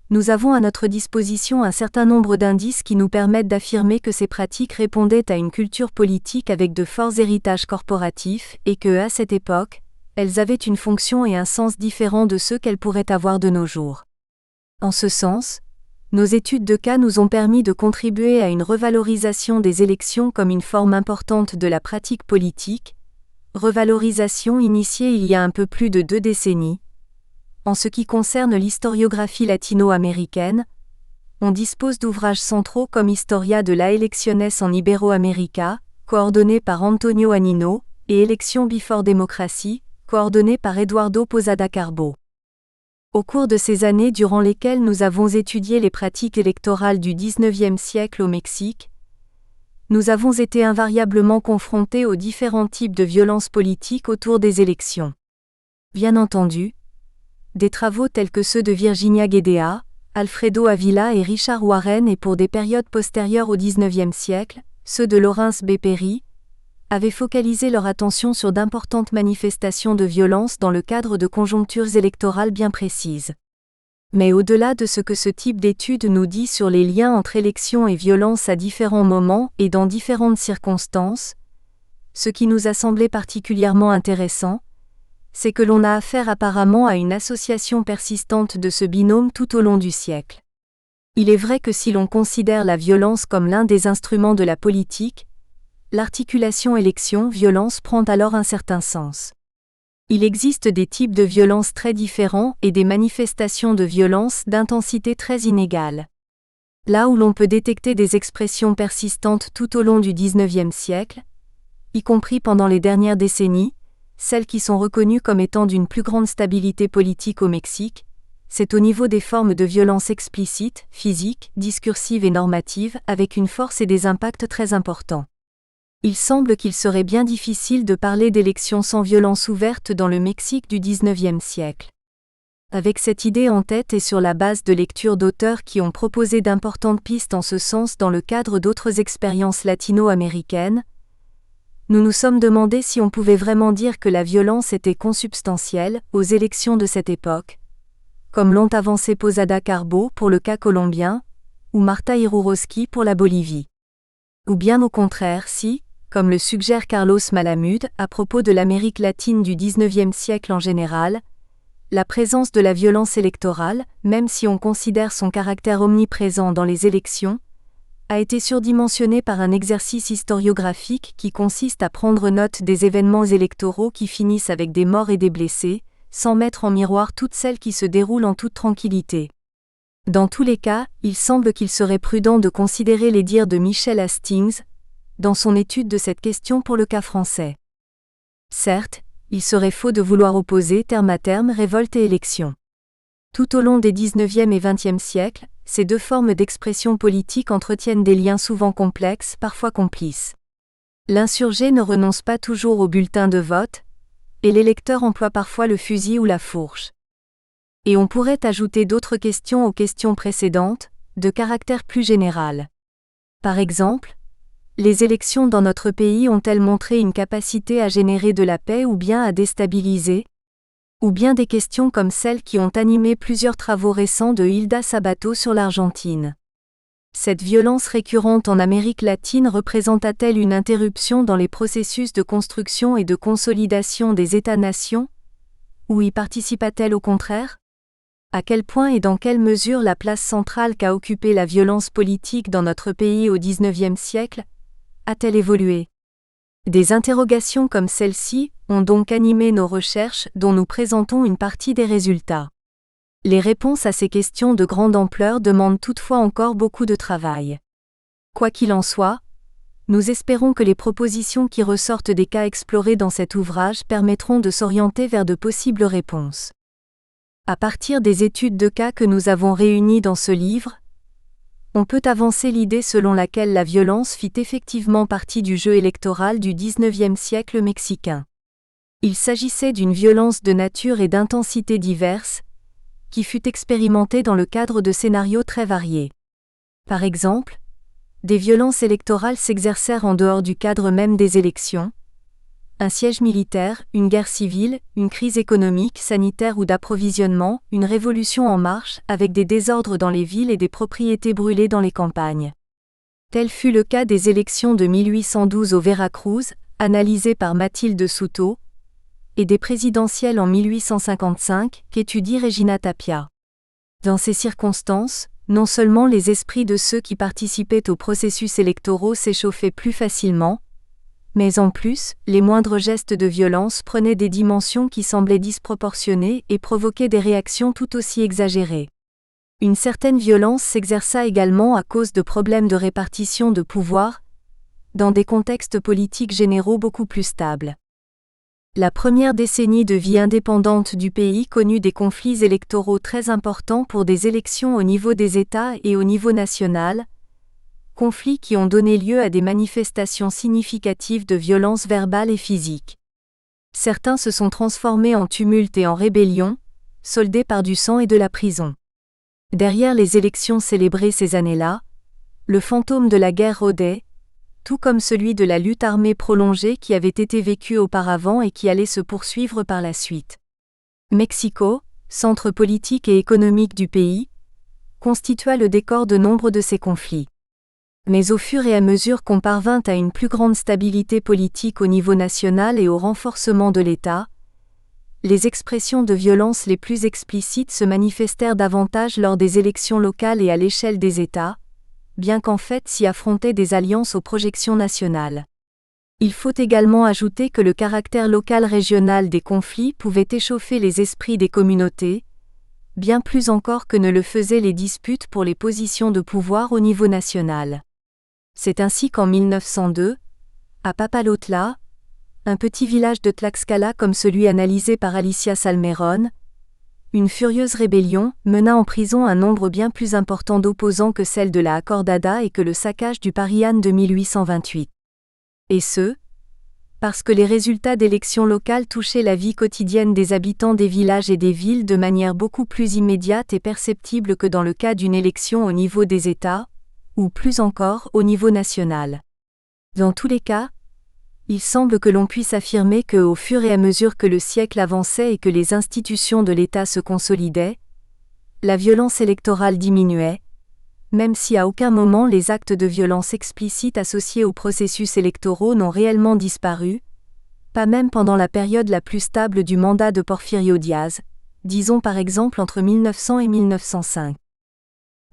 nous avons à notre disposition un certain nombre d'indices qui nous permettent d'affirmer que ces pratiques répondaient à une culture politique avec de forts héritages corporatifs et que, à cette époque, elles avaient une fonction et un sens différents de ceux qu'elles pourraient avoir de nos jours. En ce sens, nos études de cas nous ont permis de contribuer à une revalorisation des élections comme une forme importante de la pratique politique, revalorisation initiée il y a un peu plus de 2 décennies. En ce qui concerne l'historiographie latino-américaine, on dispose d'ouvrages centraux comme Historia de la Elecciones en Iberoamérica, coordonné par Antonio Anino, et Election before Democracy, coordonné par Eduardo Posada Carbo. Au cours de ces années durant lesquelles nous avons étudié les pratiques électorales du XIXe siècle au Mexique, nous avons été invariablement confrontés aux différents types de violences politiques autour des élections. Bien entendu, des travaux tels que ceux de Virginia Gedea, Alfredo Avila et Richard Warren et pour des périodes postérieures au XIXe siècle, ceux de Lawrence B. Perry, avaient focalisé leur attention sur d'importantes manifestations de violence dans le cadre de conjonctures électorales bien précises. Mais au-delà de ce que ce type d'étude nous dit sur les liens entre élections et violence à différents moments et dans différentes circonstances, ce qui nous a semblé particulièrement intéressant, c'est que l'on a affaire apparemment à une association persistante de ce binôme tout au long du siècle. Il est vrai que si l'on considère la violence comme l'un des instruments de la politique, l'articulation élection-violence prend alors un certain sens. Il existe des types de violence très différents et des manifestations de violence d'intensité très inégale. Là où l'on peut détecter des expressions persistantes tout au long du XIXe siècle, y compris pendant les dernières décennies, celles qui sont reconnues comme étant d'une plus grande stabilité politique au Mexique, c'est au niveau des formes de violence explicites, physiques, discursives et normatives, avec une force et des impacts très importants. Il semble qu'il serait bien difficile de parler d'élections sans violence ouverte dans le Mexique du XIXe siècle. Avec cette idée en tête et sur la base de lectures d'auteurs qui ont proposé d'importantes pistes en ce sens dans le cadre d'autres expériences latino-américaines, nous nous sommes demandé si on pouvait vraiment dire que la violence était consubstantielle aux élections de cette époque, comme l'ont avancé Posada Carbo pour le cas colombien, ou Marta Irurosky pour la Bolivie. Ou bien au contraire si, comme le suggère Carlos Malamud à propos de l'Amérique latine du XIXe siècle en général, la présence de la violence électorale, même si on considère son caractère omniprésent dans les élections, a été surdimensionnée par un exercice historiographique qui consiste à prendre note des événements électoraux qui finissent avec des morts et des blessés, sans mettre en miroir toutes celles qui se déroulent en toute tranquillité. Dans tous les cas, il semble qu'il serait prudent de considérer les dires de Michel Hastings, dans son étude de cette question pour le cas français. Certes, il serait faux de vouloir opposer terme à terme révolte et élection. Tout au long des XIXe et XXe siècles, ces deux formes d'expression politique entretiennent des liens souvent complexes, parfois complices. L'insurgé ne renonce pas toujours au bulletin de vote, et l'électeur emploie parfois le fusil ou la fourche. Et on pourrait ajouter d'autres questions aux questions précédentes, de caractère plus général. Par exemple, les élections dans notre pays ont-elles montré une capacité à générer de la paix ou bien à déstabiliser ? Ou bien des questions comme celles qui ont animé plusieurs travaux récents de Hilda Sabato sur l'Argentine. Cette violence récurrente en Amérique latine représenta-t-elle une interruption dans les processus de construction et de consolidation des États-nations ? Ou y participa-t-elle au contraire ? À quel point et dans quelle mesure la place centrale qu'a occupée la violence politique dans notre pays au XIXe siècle a-t-elle évolué ? Des interrogations comme celle-ci ont donc animé nos recherches dont nous présentons une partie des résultats. Les réponses à ces questions de grande ampleur demandent toutefois encore beaucoup de travail. Quoi qu'il en soit, nous espérons que les propositions qui ressortent des cas explorés dans cet ouvrage permettront de s'orienter vers de possibles réponses. À partir des études de cas que nous avons réunies dans ce livre, on peut avancer l'idée selon laquelle la violence fit effectivement partie du jeu électoral du XIXe siècle mexicain. Il s'agissait d'une violence de nature et d'intensité diverses, qui fut expérimentée dans le cadre de scénarios très variés. Par exemple, des violences électorales s'exercèrent en dehors du cadre même des élections. Un siège militaire, une guerre civile, une crise économique, sanitaire ou d'approvisionnement, une révolution en marche, avec des désordres dans les villes et des propriétés brûlées dans les campagnes. Tel fut le cas des élections de 1812 au Veracruz, analysées par Mathilde Souto, et des présidentielles en 1855, qu'étudie Regina Tapia. Dans ces circonstances, non seulement les esprits de ceux qui participaient aux processus électoraux s'échauffaient plus facilement, mais en plus, les moindres gestes de violence prenaient des dimensions qui semblaient disproportionnées et provoquaient des réactions tout aussi exagérées. Une certaine violence s'exerça également à cause de problèmes de répartition de pouvoir, dans des contextes politiques généraux beaucoup plus stables. La première décennie de vie indépendante du pays connut des conflits électoraux très importants pour des élections au niveau des États et au niveau national, conflits qui ont donné lieu à des manifestations significatives de violence verbale et physique. Certains se sont transformés en tumulte et en rébellion, soldés par du sang et de la prison. Derrière les élections célébrées ces années-là, le fantôme de la guerre rôdait, tout comme celui de la lutte armée prolongée qui avait été vécue auparavant et qui allait se poursuivre par la suite. Mexico, centre politique et économique du pays, constitua le décor de nombre de ces conflits. Mais au fur et à mesure qu'on parvint à une plus grande stabilité politique au niveau national et au renforcement de l'État, les expressions de violence les plus explicites se manifestèrent davantage lors des élections locales et à l'échelle des États, bien qu'en fait s'y affrontaient des alliances aux projections nationales. Il faut également ajouter que le caractère local-régional des conflits pouvait échauffer les esprits des communautés, bien plus encore que ne le faisaient les disputes pour les positions de pouvoir au niveau national. C'est ainsi qu'en 1902, à Papalotla, un petit village de Tlaxcala comme celui analysé par Alicia Salmerón, une furieuse rébellion mena en prison un nombre bien plus important d'opposants que celle de la Acordada et que le saccage du Parián de 1828. Et ce, parce que les résultats d'élections locales touchaient la vie quotidienne des habitants des villages et des villes de manière beaucoup plus immédiate et perceptible que dans le cas d'une élection au niveau des États, ou plus encore au niveau national. Dans tous les cas, il semble que l'on puisse affirmer que, au fur et à mesure que le siècle avançait et que les institutions de l'État se consolidaient, la violence électorale diminuait, même si à aucun moment les actes de violence explicites associés aux processus électoraux n'ont réellement disparu, pas même pendant la période la plus stable du mandat de Porfirio Díaz, disons par exemple entre 1900 et 1905.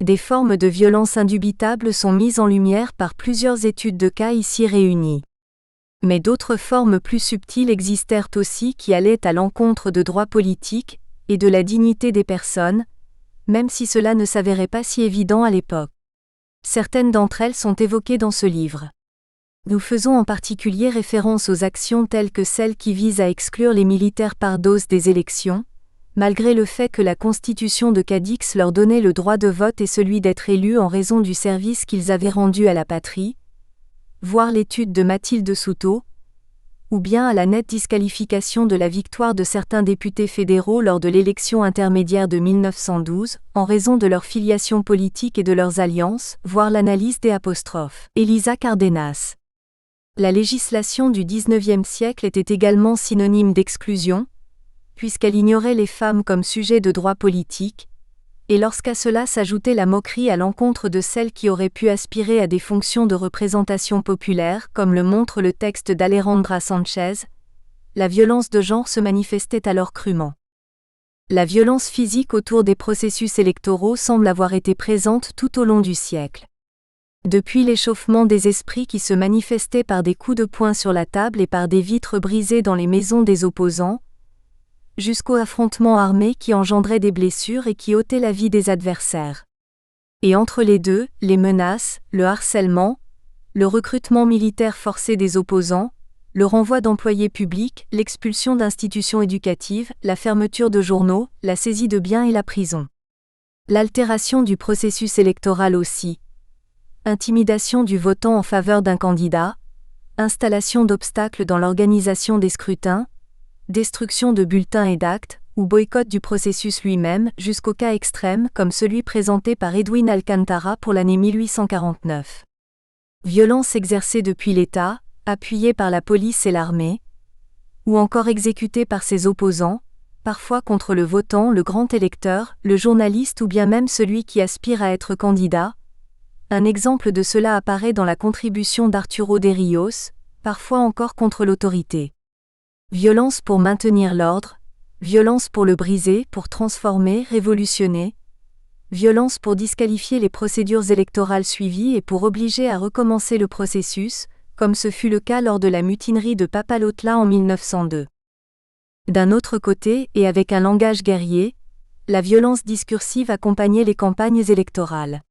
Des formes de violence indubitables sont mises en lumière par plusieurs études de cas ici réunies. Mais d'autres formes plus subtiles existèrent aussi qui allaient à l'encontre de droits politiques et de la dignité des personnes, même si cela ne s'avérait pas si évident à l'époque. Certaines d'entre elles sont évoquées dans ce livre. Nous faisons en particulier référence aux actions telles que celles qui visent à exclure les militaires pardos des élections, malgré le fait que la Constitution de Cadix leur donnait le droit de vote et celui d'être élus en raison du service qu'ils avaient rendu à la patrie, voire l'étude de Mathilde Souto, ou bien à la nette disqualification de la victoire de certains députés fédéraux lors de l'élection intermédiaire de 1912, en raison de leur filiation politique et de leurs alliances, voire l'analyse des apostrophes. Elisa Cárdenas. La législation du XIXe siècle était également synonyme d'exclusion, puisqu'elle ignorait les femmes comme sujet de droit politique, et lorsqu'à cela s'ajoutait la moquerie à l'encontre de celles qui auraient pu aspirer à des fonctions de représentation populaire comme le montre le texte d'Alejandra Sánchez, la violence de genre se manifestait alors crûment. La violence physique autour des processus électoraux semble avoir été présente tout au long du siècle. Depuis l'échauffement des esprits qui se manifestait par des coups de poing sur la table et par des vitres brisées dans les maisons des opposants, jusqu'aux affrontements armés qui engendraient des blessures et qui ôtaient la vie des adversaires. Et entre les deux, les menaces, le harcèlement, le recrutement militaire forcé des opposants, le renvoi d'employés publics, l'expulsion d'institutions éducatives, la fermeture de journaux, la saisie de biens et la prison. L'altération du processus électoral aussi. Intimidation du votant en faveur d'un candidat, installation d'obstacles dans l'organisation des scrutins, destruction de bulletins et d'actes, ou boycott du processus lui-même, jusqu'au cas extrême comme celui présenté par Edwin Alcantara pour l'année 1849. Violence exercée depuis l'État, appuyée par la police et l'armée, ou encore exécutée par ses opposants, parfois contre le votant, le grand électeur, le journaliste ou bien même celui qui aspire à être candidat. Un exemple de cela apparaît dans la contribution d'Arturo de Ríos, parfois encore contre l'autorité. Violence pour maintenir l'ordre, violence pour le briser, pour transformer, révolutionner, violence pour disqualifier les procédures électorales suivies et pour obliger à recommencer le processus, comme ce fut le cas lors de la mutinerie de Papalotla en 1902. D'un autre côté, et avec un langage guerrier, la violence discursive accompagnait les campagnes électorales.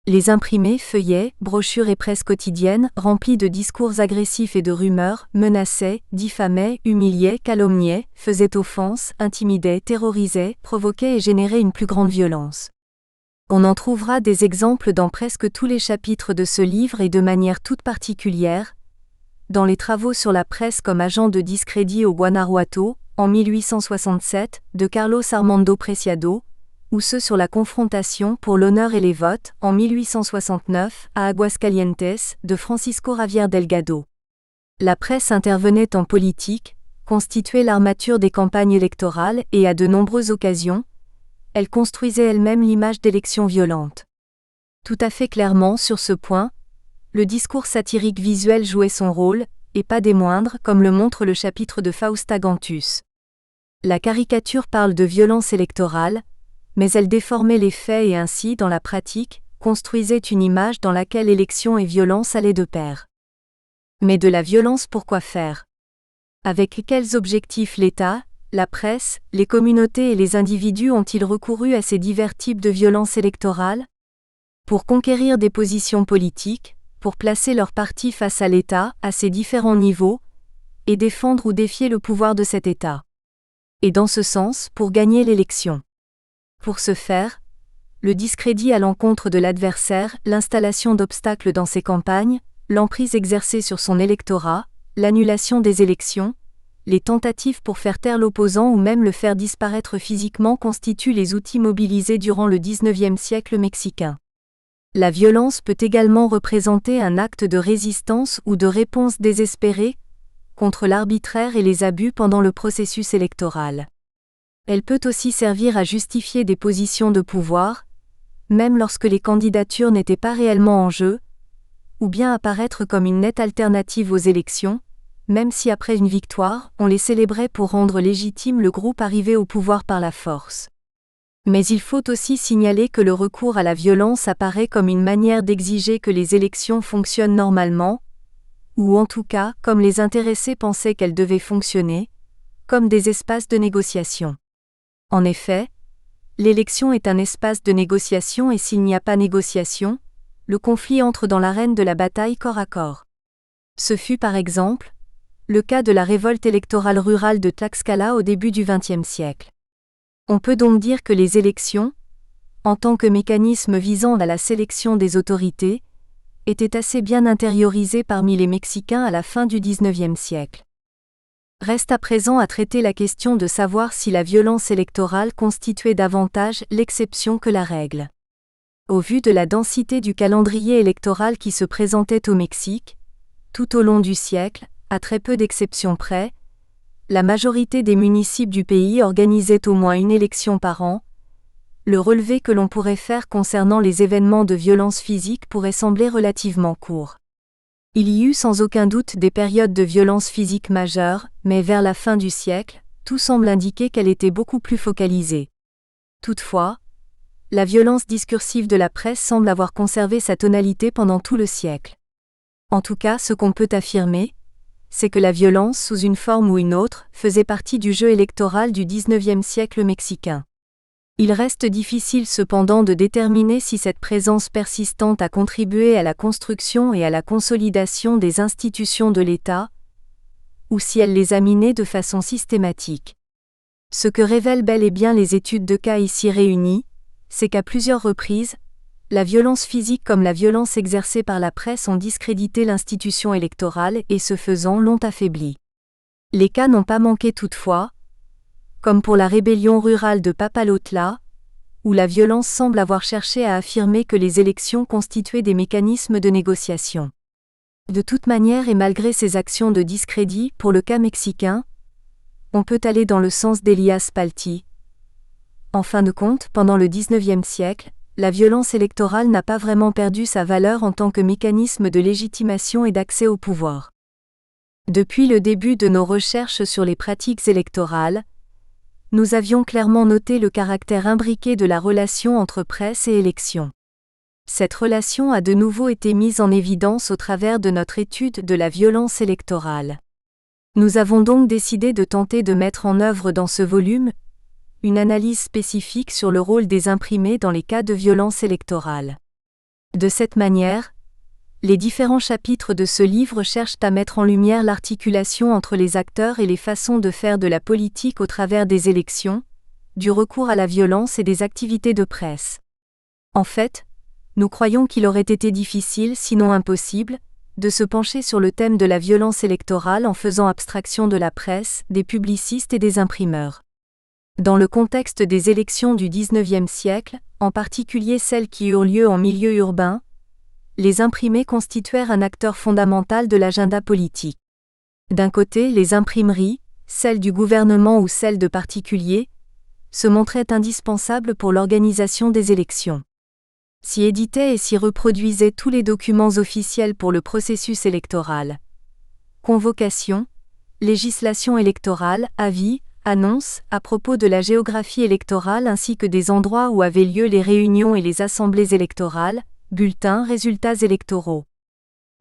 Les imprimés, feuillets, brochures et presse quotidienne, remplis de discours agressifs et de rumeurs, menaçaient, diffamaient, humiliaient, calomniaient, faisaient offense, intimidaient, terrorisaient, provoquaient et généraient une plus grande violence. On en trouvera des exemples dans presque tous les chapitres de ce livre et de manière toute particulière, dans les travaux sur la presse comme agent de discrédit au Guanajuato, en 1867, de Carlos Armando Preciado, ou ceux sur la confrontation pour l'honneur et les votes, en 1869, à Aguascalientes, de Francisco Javier Delgado. La presse intervenait en politique, constituait l'armature des campagnes électorales et à de nombreuses occasions, elle construisait elle-même l'image d'élections violentes. Tout à fait clairement sur ce point, le discours satirique visuel jouait son rôle, et pas des moindres, comme le montre le chapitre de Fausta Gantus. La caricature parle de violence électorale, mais elle déformait les faits et ainsi, dans la pratique, construisait une image dans laquelle élection et violence allaient de pair. Mais de la violence pourquoi faire? Avec quels objectifs l'État, la presse, les communautés et les individus ont-ils recouru à ces divers types de violences électorales? Pour conquérir des positions politiques, pour placer leur parti face à l'État, à ses différents niveaux, et défendre ou défier le pouvoir de cet État. Et dans ce sens, pour gagner l'élection. Pour ce faire, le discrédit à l'encontre de l'adversaire, l'installation d'obstacles dans ses campagnes, l'emprise exercée sur son électorat, l'annulation des élections, les tentatives pour faire taire l'opposant ou même le faire disparaître physiquement constituent les outils mobilisés durant le XIXe siècle mexicain. La violence peut également représenter un acte de résistance ou de réponse désespérée contre l'arbitraire et les abus pendant le processus électoral. Elle peut aussi servir à justifier des positions de pouvoir, même lorsque les candidatures n'étaient pas réellement en jeu, ou bien apparaître comme une nette alternative aux élections, même si après une victoire, on les célébrait pour rendre légitime le groupe arrivé au pouvoir par la force. Mais il faut aussi signaler que le recours à la violence apparaît comme une manière d'exiger que les élections fonctionnent normalement, ou en tout cas comme les intéressés pensaient qu'elles devaient fonctionner, comme des espaces de négociation. En effet, l'élection est un espace de négociation et s'il n'y a pas négociation, le conflit entre dans l'arène de la bataille corps à corps. Ce fut par exemple le cas de la révolte électorale rurale de Tlaxcala au début du XXe siècle. On peut donc dire que les élections, en tant que mécanisme visant à la sélection des autorités, étaient assez bien intériorisées parmi les Mexicains à la fin du XIXe siècle. Reste à présent à traiter la question de savoir si la violence électorale constituait davantage l'exception que la règle. Au vu de la densité du calendrier électoral qui se présentait au Mexique, tout au long du siècle, à très peu d'exceptions près, la majorité des municipes du pays organisaient au moins une élection par an. Le relevé que l'on pourrait faire concernant les événements de violence physique pourrait sembler relativement court. Il y eut sans aucun doute des périodes de violence physique majeures, mais vers la fin du siècle, tout semble indiquer qu'elle était beaucoup plus focalisée. Toutefois, la violence discursive de la presse semble avoir conservé sa tonalité pendant tout le siècle. En tout cas, ce qu'on peut affirmer, c'est que la violence, sous une forme ou une autre, faisait partie du jeu électoral du XIXe siècle mexicain. Il reste difficile cependant de déterminer si cette présence persistante a contribué à la construction et à la consolidation des institutions de l'État, ou si elle les a minées de façon systématique. Ce que révèlent bel et bien les études de cas ici réunies, c'est qu'à plusieurs reprises, la violence physique comme la violence exercée par la presse ont discrédité l'institution électorale et ce faisant l'ont affaiblie. Les cas n'ont pas manqué toutefois, comme pour la rébellion rurale de Papalotla, où la violence semble avoir cherché à affirmer que les élections constituaient des mécanismes de négociation. De toute manière et malgré ces actions de discrédit, pour le cas mexicain, on peut aller dans le sens d'Elias Palti. En fin de compte, pendant le XIXe siècle, la violence électorale n'a pas vraiment perdu sa valeur en tant que mécanisme de légitimation et d'accès au pouvoir. Depuis le début de nos recherches sur les pratiques électorales, nous avions clairement noté le caractère imbriqué de la relation entre presse et élection. Cette relation a de nouveau été mise en évidence au travers de notre étude de la violence électorale. Nous avons donc décidé de tenter de mettre en œuvre dans ce volume une analyse spécifique sur le rôle des imprimés dans les cas de violence électorale. De cette manière, les différents chapitres de ce livre cherchent à mettre en lumière l'articulation entre les acteurs et les façons de faire de la politique au travers des élections, du recours à la violence et des activités de presse. En fait, nous croyons qu'il aurait été difficile, sinon impossible, de se pencher sur le thème de la violence électorale en faisant abstraction de la presse, des publicistes et des imprimeurs. Dans le contexte des élections du XIXe siècle, en particulier celles qui eurent lieu en milieu urbain, les imprimés constituèrent un acteur fondamental de l'agenda politique. D'un côté, les imprimeries, celles du gouvernement ou celles de particuliers, se montraient indispensables pour l'organisation des élections. S'y éditaient et s'y reproduisaient tous les documents officiels pour le processus électoral. Convocation, législation électorale, avis, annonces à propos de la géographie électorale ainsi que des endroits où avaient lieu les réunions et les assemblées électorales, bulletins, résultats électoraux.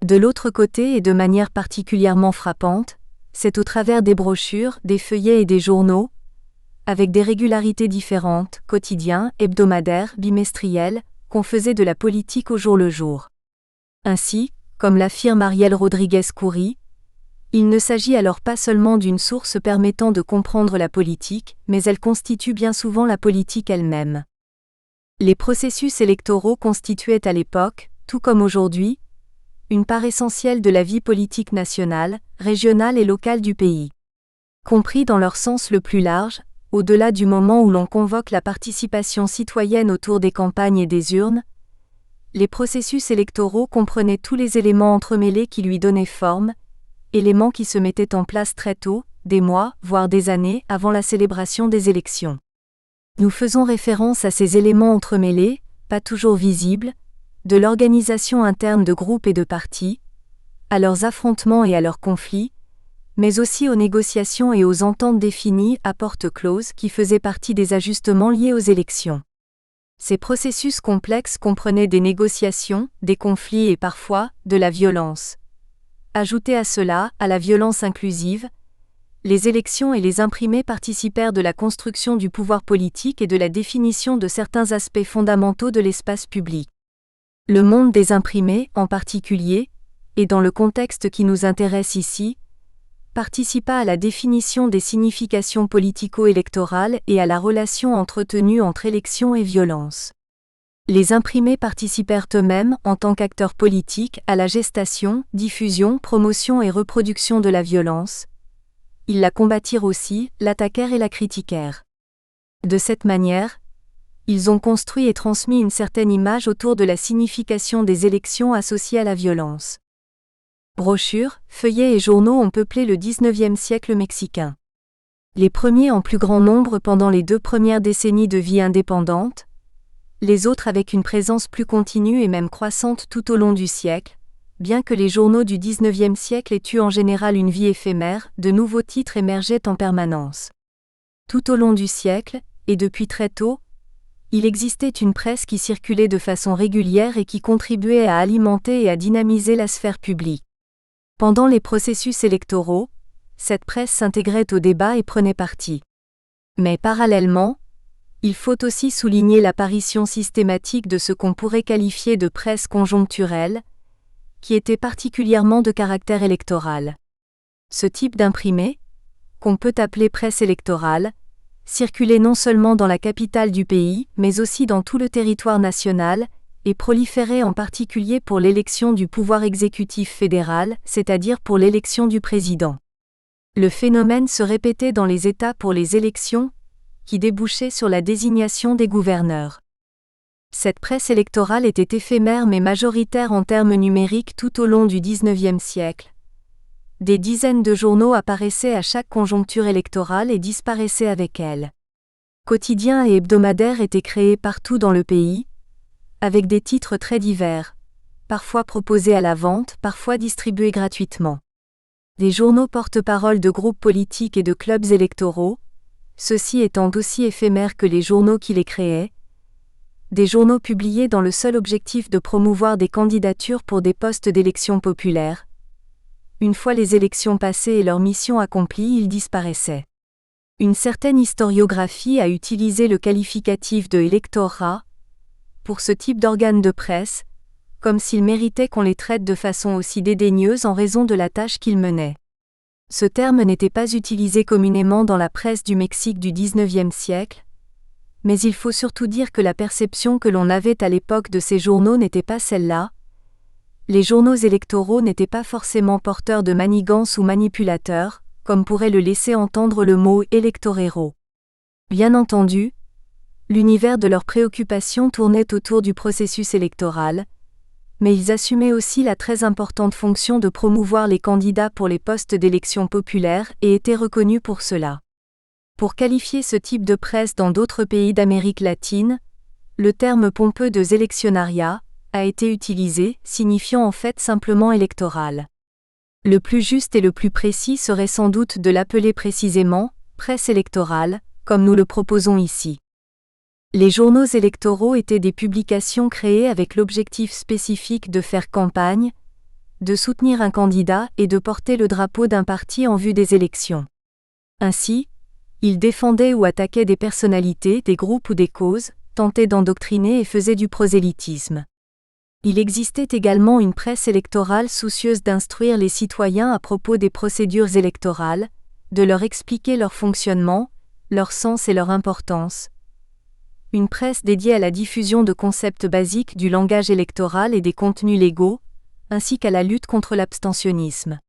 De l'autre côté et de manière particulièrement frappante, c'est au travers des brochures, des feuillets et des journaux, avec des régularités différentes, quotidiens, hebdomadaires, bimestriels, qu'on faisait de la politique au jour le jour. Ainsi, comme l'affirme Ariel Rodriguez-Coury, il ne s'agit alors pas seulement d'une source permettant de comprendre la politique, mais elle constitue bien souvent la politique elle-même. Les processus électoraux constituaient à l'époque, tout comme aujourd'hui, une part essentielle de la vie politique nationale, régionale et locale du pays. Compris dans leur sens le plus large, au-delà du moment où l'on convoque la participation citoyenne autour des campagnes et des urnes, les processus électoraux comprenaient tous les éléments entremêlés qui lui donnaient forme, éléments qui se mettaient en place très tôt, des mois, voire des années, avant la célébration des élections. Nous faisons référence à ces éléments entremêlés, pas toujours visibles, de l'organisation interne de groupes et de partis, à leurs affrontements et à leurs conflits, mais aussi aux négociations et aux ententes définies à porte close qui faisaient partie des ajustements liés aux élections. Ces processus complexes comprenaient des négociations, des conflits et parfois, de la violence. Ajoutez à cela, à la violence inclusive, les élections et les imprimés participèrent de la construction du pouvoir politique et de la définition de certains aspects fondamentaux de l'espace public. Le monde des imprimés, en particulier, et dans le contexte qui nous intéresse ici, participa à la définition des significations politico-électorales et à la relation entretenue entre élections et violence. Les imprimés participèrent eux-mêmes, en tant qu'acteurs politiques, à la gestation, diffusion, promotion et reproduction de la violence. Ils la combattirent aussi, l'attaquèrent et la critiquèrent. De cette manière, ils ont construit et transmis une certaine image autour de la signification des élections associées à la violence. Brochures, feuillets et journaux ont peuplé le XIXe siècle mexicain. Les premiers en plus grand nombre pendant les 2 premières décennies de vie indépendante, les autres avec une présence plus continue et même croissante tout au long du siècle. Bien que les journaux du XIXe siècle aient eu en général une vie éphémère, de nouveaux titres émergeaient en permanence. Tout au long du siècle, et depuis très tôt, il existait une presse qui circulait de façon régulière et qui contribuait à alimenter et à dynamiser la sphère publique. Pendant les processus électoraux, cette presse s'intégrait au débat et prenait parti. Mais parallèlement, il faut aussi souligner l'apparition systématique de ce qu'on pourrait qualifier de presse conjoncturelle, qui était particulièrement de caractère électoral. Ce type d'imprimé, qu'on peut appeler presse électorale, circulait non seulement dans la capitale du pays, mais aussi dans tout le territoire national, et proliférait en particulier pour l'élection du pouvoir exécutif fédéral, c'est-à-dire pour l'élection du président. Le phénomène se répétait dans les États pour les élections, qui débouchaient sur la désignation des gouverneurs. Cette presse électorale était éphémère mais majoritaire en termes numériques tout au long du XIXe siècle. Des dizaines de journaux apparaissaient à chaque conjoncture électorale et disparaissaient avec elle. Quotidiens et hebdomadaires étaient créés partout dans le pays, avec des titres très divers, parfois proposés à la vente, parfois distribués gratuitement. Des journaux porte-parole de groupes politiques et de clubs électoraux, ceux-ci étant aussi éphémères que les journaux qui les créaient. Des journaux publiés dans le seul objectif de promouvoir des candidatures pour des postes d'élection populaire. Une fois les élections passées et leur mission accomplie, ils disparaissaient. Une certaine historiographie a utilisé le qualificatif de électorat pour ce type d'organe de presse, comme s'ils méritaient qu'on les traite de façon aussi dédaigneuse en raison de la tâche qu'ils menaient. Ce terme n'était pas utilisé communément dans la presse du Mexique du XIXe siècle, mais il faut surtout dire que la perception que l'on avait à l'époque de ces journaux n'était pas celle-là. Les journaux électoraux n'étaient pas forcément porteurs de manigances ou manipulateurs, comme pourrait le laisser entendre le mot électorero. Bien entendu, l'univers de leurs préoccupations tournait autour du processus électoral, mais ils assumaient aussi la très importante fonction de promouvoir les candidats pour les postes d'élection populaire et étaient reconnus pour cela. Pour qualifier ce type de presse dans d'autres pays d'Amérique latine, le terme pompeux de éleccionariat a été utilisé, signifiant en fait simplement électoral. Le plus juste et le plus précis serait sans doute de l'appeler précisément presse électorale, comme nous le proposons ici. Les journaux électoraux étaient des publications créées avec l'objectif spécifique de faire campagne, de soutenir un candidat et de porter le drapeau d'un parti en vue des élections. Ainsi, ils défendaient ou attaquaient des personnalités, des groupes ou des causes, tentaient d'endoctriner et faisaient du prosélytisme. Il existait également une presse électorale soucieuse d'instruire les citoyens à propos des procédures électorales, de leur expliquer leur fonctionnement, leur sens et leur importance. Une presse dédiée à la diffusion de concepts basiques du langage électoral et des contenus légaux, ainsi qu'à la lutte contre l'abstentionnisme.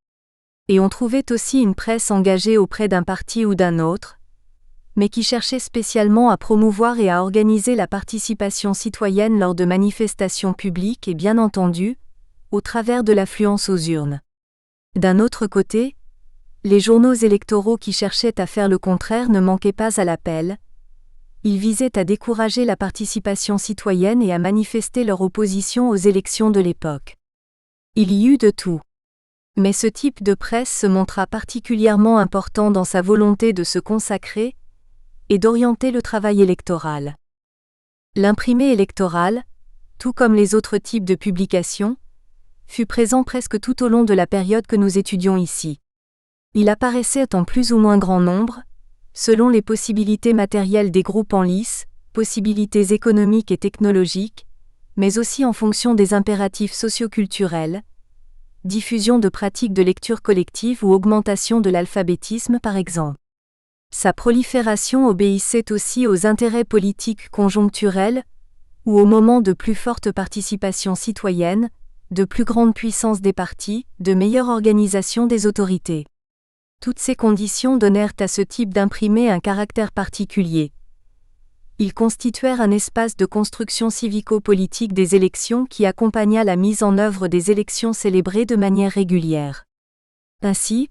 Et on trouvait aussi une presse engagée auprès d'un parti ou d'un autre, mais qui cherchait spécialement à promouvoir et à organiser la participation citoyenne lors de manifestations publiques et bien entendu, au travers de l'affluence aux urnes. D'un autre côté, les journaux électoraux qui cherchaient à faire le contraire ne manquaient pas à l'appel. Ils visaient à décourager la participation citoyenne et à manifester leur opposition aux élections de l'époque. Il y eut de tout. Mais ce type de presse se montra particulièrement important dans sa volonté de se consacrer et d'orienter le travail électoral. L'imprimé électoral, tout comme les autres types de publications, fut présent presque tout au long de la période que nous étudions ici. Il apparaissait en plus ou moins grand nombre, selon les possibilités matérielles des groupes en lice, possibilités économiques et technologiques, mais aussi en fonction des impératifs socioculturels, diffusion de pratiques de lecture collective ou augmentation de l'alphabétisme par exemple. Sa prolifération obéissait aussi aux intérêts politiques conjoncturels, ou au moment de plus forte participation citoyenne, de plus grande puissance des partis, de meilleure organisation des autorités. Toutes ces conditions donnèrent à ce type d'imprimé un caractère particulier. Ils constituèrent un espace de construction civico-politique des élections qui accompagna la mise en œuvre des élections célébrées de manière régulière. Ainsi,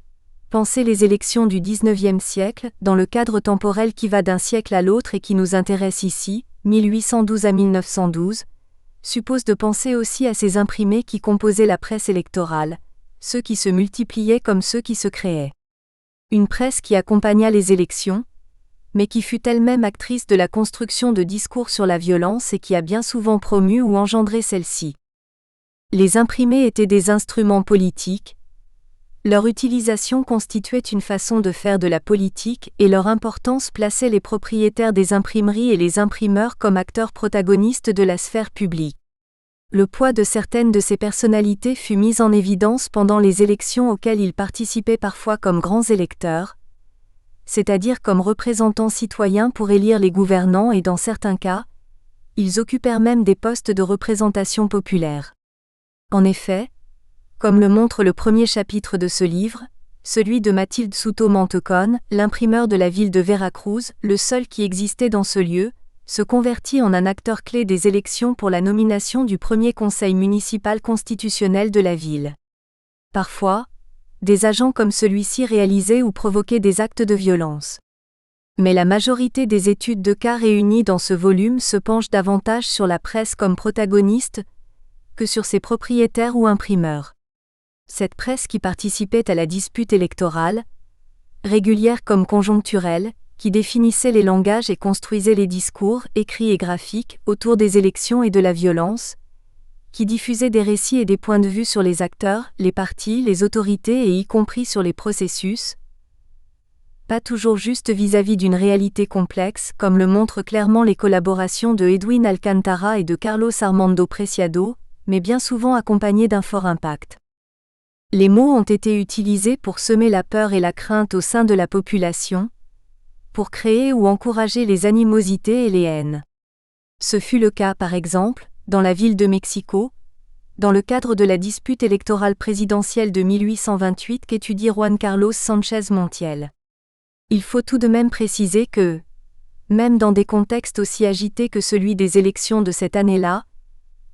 pensez les élections du XIXe siècle, dans le cadre temporel qui va d'un siècle à l'autre et qui nous intéresse ici, 1812 à 1912, suppose de penser aussi à ces imprimés qui composaient la presse électorale, ceux qui se multipliaient comme ceux qui se créaient. Une presse qui accompagna les élections, mais qui fut elle-même actrice de la construction de discours sur la violence et qui a bien souvent promu ou engendré celle-ci. Les imprimés étaient des instruments politiques. Leur utilisation constituait une façon de faire de la politique et leur importance plaçait les propriétaires des imprimeries et les imprimeurs comme acteurs protagonistes de la sphère publique. Le poids de certaines de ces personnalités fut mis en évidence pendant les élections auxquelles ils participaient parfois comme grands électeurs, c'est-à-dire comme représentants citoyens pour élire les gouvernants et dans certains cas, ils occupèrent même des postes de représentation populaire. En effet, comme le montre le premier chapitre de ce livre, celui de Mathilde Souto Mantecón, l'imprimeur de la ville de Veracruz, le seul qui existait dans ce lieu, se convertit en un acteur clé des élections pour la nomination du premier conseil municipal constitutionnel de la ville. Parfois, des agents comme celui-ci réalisaient ou provoquaient des actes de violence. Mais la majorité des études de cas réunies dans ce volume se penchent davantage sur la presse comme protagoniste que sur ses propriétaires ou imprimeurs. Cette presse qui participait à la dispute électorale, régulière comme conjoncturelle, qui définissait les langages et construisait les discours, écrits et graphiques, autour des élections et de la violence, qui diffusait des récits et des points de vue sur les acteurs, les partis, les autorités et y compris sur les processus, pas toujours juste vis-à-vis d'une réalité complexe, comme le montrent clairement les collaborations de Edwin Alcantara et de Carlos Armando Preciado, mais bien souvent accompagnés d'un fort impact. Les mots ont été utilisés pour semer la peur et la crainte au sein de la population, pour créer ou encourager les animosités et les haines. Ce fut le cas, par exemple, dans la ville de Mexico, dans le cadre de la dispute électorale présidentielle de 1828 qu'étudie Juan Carlos Sánchez Montiel. Il faut tout de même préciser que, même dans des contextes aussi agités que celui des élections de cette année-là,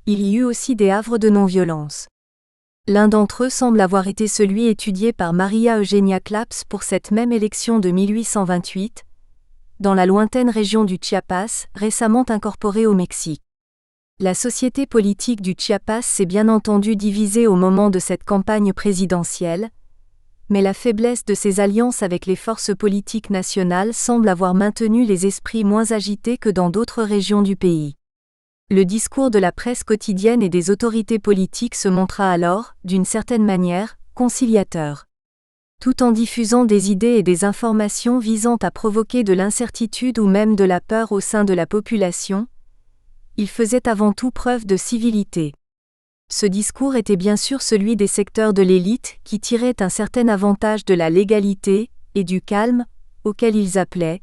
il y eut aussi des havres de non-violence. L'un d'entre eux semble avoir été celui étudié par María Eugenia Claps pour cette même élection de 1828, dans la lointaine région du Chiapas, récemment incorporée au Mexique. La société politique du Chiapas s'est bien entendu divisée au moment de cette campagne présidentielle, mais la faiblesse de ses alliances avec les forces politiques nationales semble avoir maintenu les esprits moins agités que dans d'autres régions du pays. Le discours de la presse quotidienne et des autorités politiques se montra alors, d'une certaine manière, conciliateur. Tout en diffusant des idées et des informations visant à provoquer de l'incertitude ou même de la peur au sein de la population, il faisait avant tout preuve de civilité. Ce discours était bien sûr celui des secteurs de l'élite qui tiraient un certain avantage de la légalité et du calme auquel ils appelaient,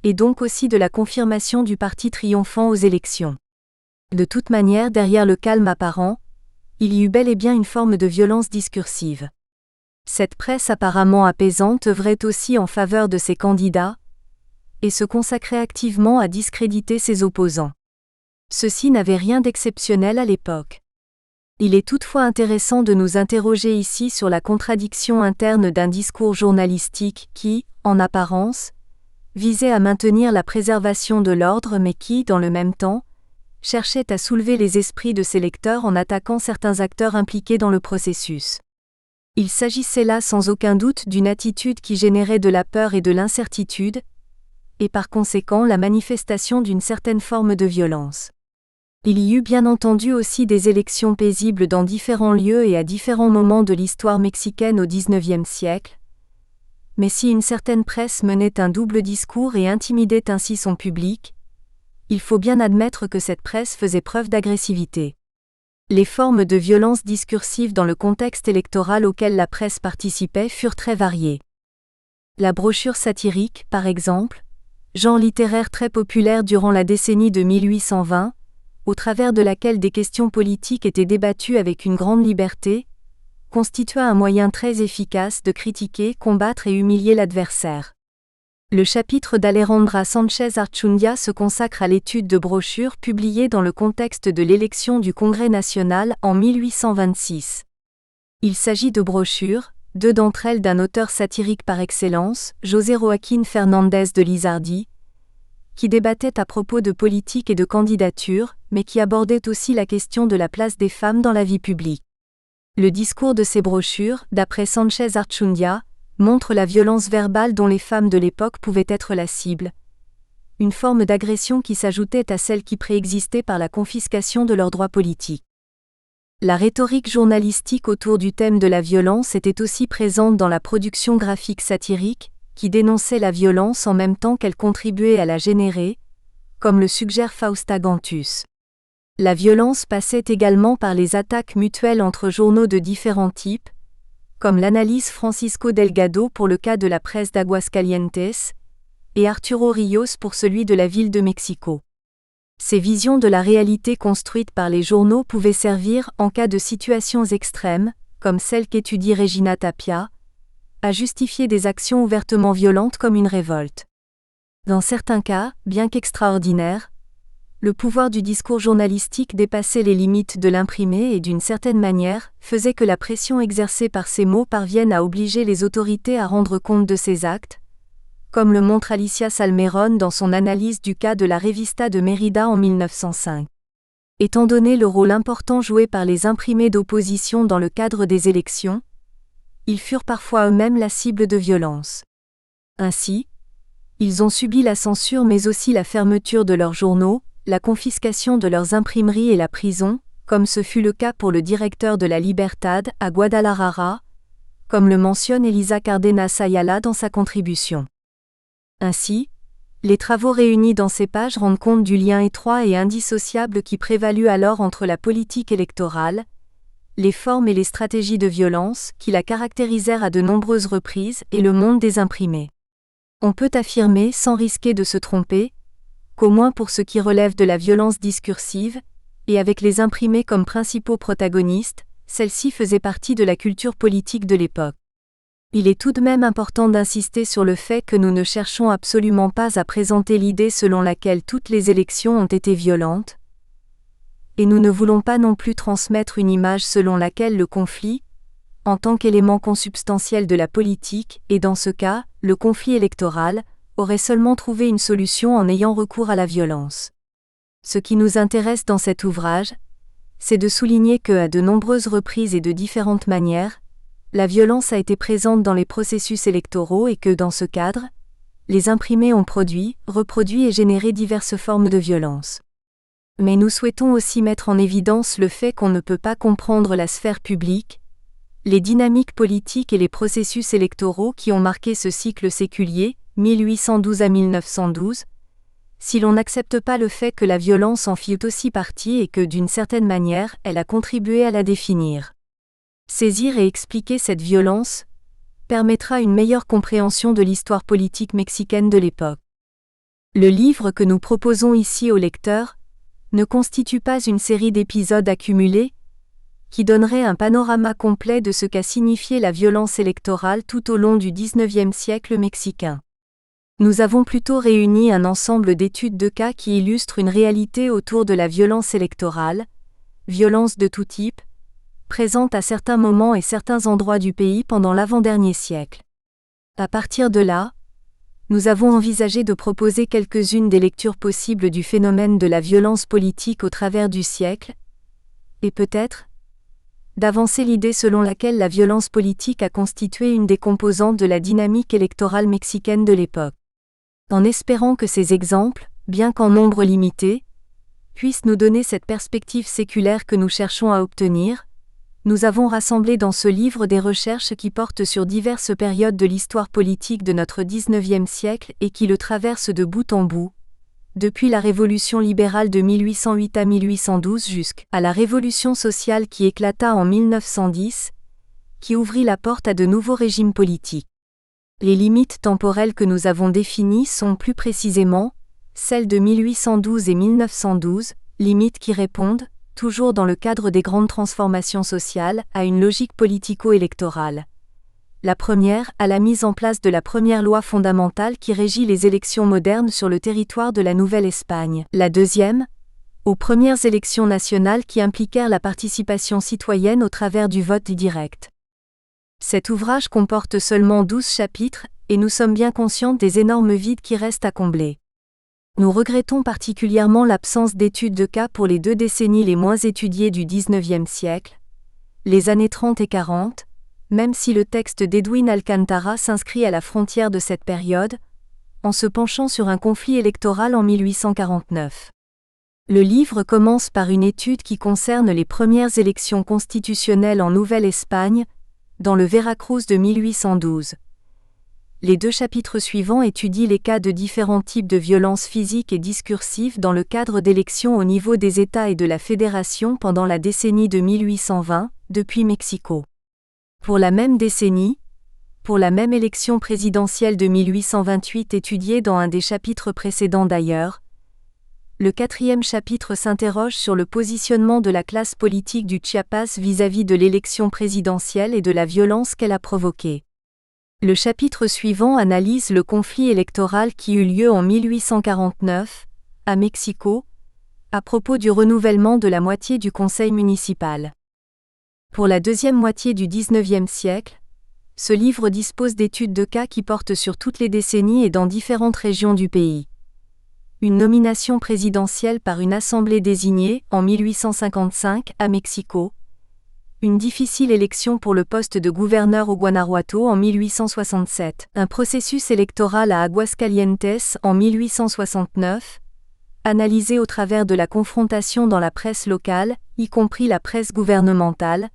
et donc aussi de la confirmation du parti triomphant aux élections. De toute manière, derrière le calme apparent, il y eut bel et bien une forme de violence discursive. Cette presse apparemment apaisante œuvrait aussi en faveur de ses candidats, et se consacrait activement à discréditer ses opposants. Ceci n'avait rien d'exceptionnel à l'époque. Il est toutefois intéressant de nous interroger ici sur la contradiction interne d'un discours journalistique qui, en apparence, visait à maintenir la préservation de l'ordre mais qui, dans le même temps, cherchait à soulever les esprits de ses lecteurs en attaquant certains acteurs impliqués dans le processus. Il s'agissait là sans aucun doute d'une attitude qui générait de la peur et de l'incertitude, et par conséquent la manifestation d'une certaine forme de violence. Il y eut bien entendu aussi des élections paisibles dans différents lieux et à différents moments de l'histoire mexicaine au XIXe siècle. Mais si une certaine presse menait un double discours et intimidait ainsi son public, il faut bien admettre que cette presse faisait preuve d'agressivité. Les formes de violence discursive dans le contexte électoral auquel la presse participait furent très variées. La brochure satirique, par exemple, genre littéraire très populaire durant la décennie de 1820, au travers de laquelle des questions politiques étaient débattues avec une grande liberté, constitua un moyen très efficace de critiquer, combattre et humilier l'adversaire. Le chapitre d'Alejandra Sánchez Archundia se consacre à l'étude de brochures publiées dans le contexte de l'élection du Congrès national en 1826. Il s'agit de brochures, deux d'entre elles d'un auteur satirique par excellence, José Joaquín Fernández de Lizardi, qui débattaient à propos de politique et de candidature, mais qui abordaient aussi la question de la place des femmes dans la vie publique. Le discours de ces brochures, d'après Sánchez Archundia, montre la violence verbale dont les femmes de l'époque pouvaient être la cible, une forme d'agression qui s'ajoutait à celle qui préexistait par la confiscation de leurs droits politiques. La rhétorique journalistique autour du thème de la violence était aussi présente dans la production graphique satirique, qui dénonçait la violence en même temps qu'elle contribuait à la générer, comme le suggère Fausta Gantus. La violence passait également par les attaques mutuelles entre journaux de différents types, comme l'analyse Francisco Delgado pour le cas de la presse d'Aguascalientes, et Arturo Ríos pour celui de la ville de Mexico. Ces visions de la réalité construites par les journaux pouvaient servir, en cas de situations extrêmes, comme celle qu'étudie Regina Tapia, à justifier des actions ouvertement violentes comme une révolte. Dans certains cas, bien qu'extraordinaires, le pouvoir du discours journalistique dépassait les limites de l'imprimé et d'une certaine manière, faisait que la pression exercée par ces mots parvienne à obliger les autorités à rendre compte de ces actes, comme le montre Alicia Salmerón dans son analyse du cas de la Revista de Mérida en 1905. Étant donné le rôle important joué par les imprimés d'opposition dans le cadre des élections, ils furent parfois eux-mêmes la cible de violences. Ainsi, ils ont subi la censure mais aussi la fermeture de leurs journaux, la confiscation de leurs imprimeries et la prison, comme ce fut le cas pour le directeur de la Libertad à Guadalajara, comme le mentionne Elisa Cárdenas Ayala dans sa contribution. Ainsi, Les travaux réunis dans ces pages rendent compte du lien étroit et indissociable qui prévalut alors entre la politique électorale, les formes et les stratégies de violence qui la caractérisèrent à de nombreuses reprises et le monde des imprimés. On peut affirmer, sans risquer de se tromper, qu'au moins pour ce qui relève de la violence discursive, et avec les imprimés comme principaux protagonistes, celle-ci faisait partie de la culture politique de l'époque. Il est tout de même important d'insister sur le fait que nous ne cherchons absolument pas à présenter l'idée selon laquelle toutes les élections ont été violentes, et nous ne voulons pas non plus transmettre une image selon laquelle le conflit, en tant qu'élément consubstantiel de la politique, et dans ce cas, le conflit électoral, aurait seulement trouvé une solution en ayant recours à la violence. Ce qui nous intéresse dans cet ouvrage, c'est de souligner que, à de nombreuses reprises et de différentes manières, la violence a été présente dans les processus électoraux et que, dans ce cadre, les imprimés ont produit, reproduit et généré diverses formes de violence. Mais nous souhaitons aussi mettre en évidence le fait qu'on ne peut pas comprendre la sphère publique, les dynamiques politiques et les processus électoraux qui ont marqué ce cycle séculier, 1812 à 1912, si l'on n'accepte pas le fait que la violence en fit aussi partie et que, d'une certaine manière, elle a contribué à la définir. Saisir et expliquer cette violence permettra une meilleure compréhension de l'histoire politique mexicaine de l'époque. Le livre que nous proposons ici au lecteur ne constitue pas une série d'épisodes accumulés qui donnerait un panorama complet de ce qu'a signifié la violence électorale tout au long du XIXe siècle mexicain. Nous avons plutôt réuni un ensemble d'études de cas qui illustrent une réalité autour de la violence électorale, violence de tout type, présente à certains moments et certains endroits du pays pendant l'avant-dernier siècle. À partir de là, nous avons envisagé de proposer quelques-unes des lectures possibles du phénomène de la violence politique au travers du siècle, et peut-être d'avancer l'idée selon laquelle la violence politique a constitué une des composantes de la dynamique électorale mexicaine de l'époque. En espérant que ces exemples, bien qu'en nombre limité, puissent nous donner cette perspective séculaire que nous cherchons à obtenir, nous avons rassemblé dans ce livre des recherches qui portent sur diverses périodes de l'histoire politique de notre XIXe siècle et qui le traversent de bout en bout, depuis la Révolution libérale de 1808 à 1812 jusqu'à la Révolution sociale qui éclata en 1910, qui ouvrit la porte à de nouveaux régimes politiques. Les limites temporelles que nous avons définies sont plus précisément celles de 1812 et 1912, limites qui répondent, toujours dans le cadre des grandes transformations sociales, à une logique politico-électorale. La première, à la mise en place de la première loi fondamentale qui régit les élections modernes sur le territoire de la Nouvelle-Espagne. La deuxième, aux premières élections nationales qui impliquèrent la participation citoyenne au travers du vote direct. Cet ouvrage comporte seulement 12 chapitres, et nous sommes bien conscients des énormes vides qui restent à combler. Nous regrettons particulièrement l'absence d'études de cas pour les 2 décennies les moins étudiées du XIXe siècle, les années 30 et 40, même si le texte d'Edwin Alcantara s'inscrit à la frontière de cette période, en se penchant sur un conflit électoral en 1849. Le livre commence par une étude qui concerne les premières élections constitutionnelles en Nouvelle-Espagne, dans le Veracruz de 1812. Les 2 chapitres suivants étudient les cas de différents types de violences physiques et discursives dans le cadre d'élections au niveau des États et de la Fédération pendant la décennie de 1820, depuis Mexico. Pour la même décennie, pour la même élection présidentielle de 1828 étudiée dans un des chapitres précédents d'ailleurs, le 4e chapitre s'interroge sur le positionnement de la classe politique du Chiapas vis-à-vis de l'élection présidentielle et de la violence qu'elle a provoquée. Le chapitre suivant analyse le conflit électoral qui eut lieu en 1849, à Mexico, à propos du renouvellement de la moitié du conseil municipal. Pour la deuxième moitié du XIXe siècle, ce livre dispose d'études de cas qui portent sur toutes les décennies et dans différentes régions du pays. Une nomination présidentielle par une assemblée désignée, en 1855, à Mexico. Une difficile élection pour le poste de gouverneur au Guanajuato en 1867. Un processus électoral à Aguascalientes en 1869, analysé au travers de la confrontation dans la presse locale, y compris la presse gouvernementale.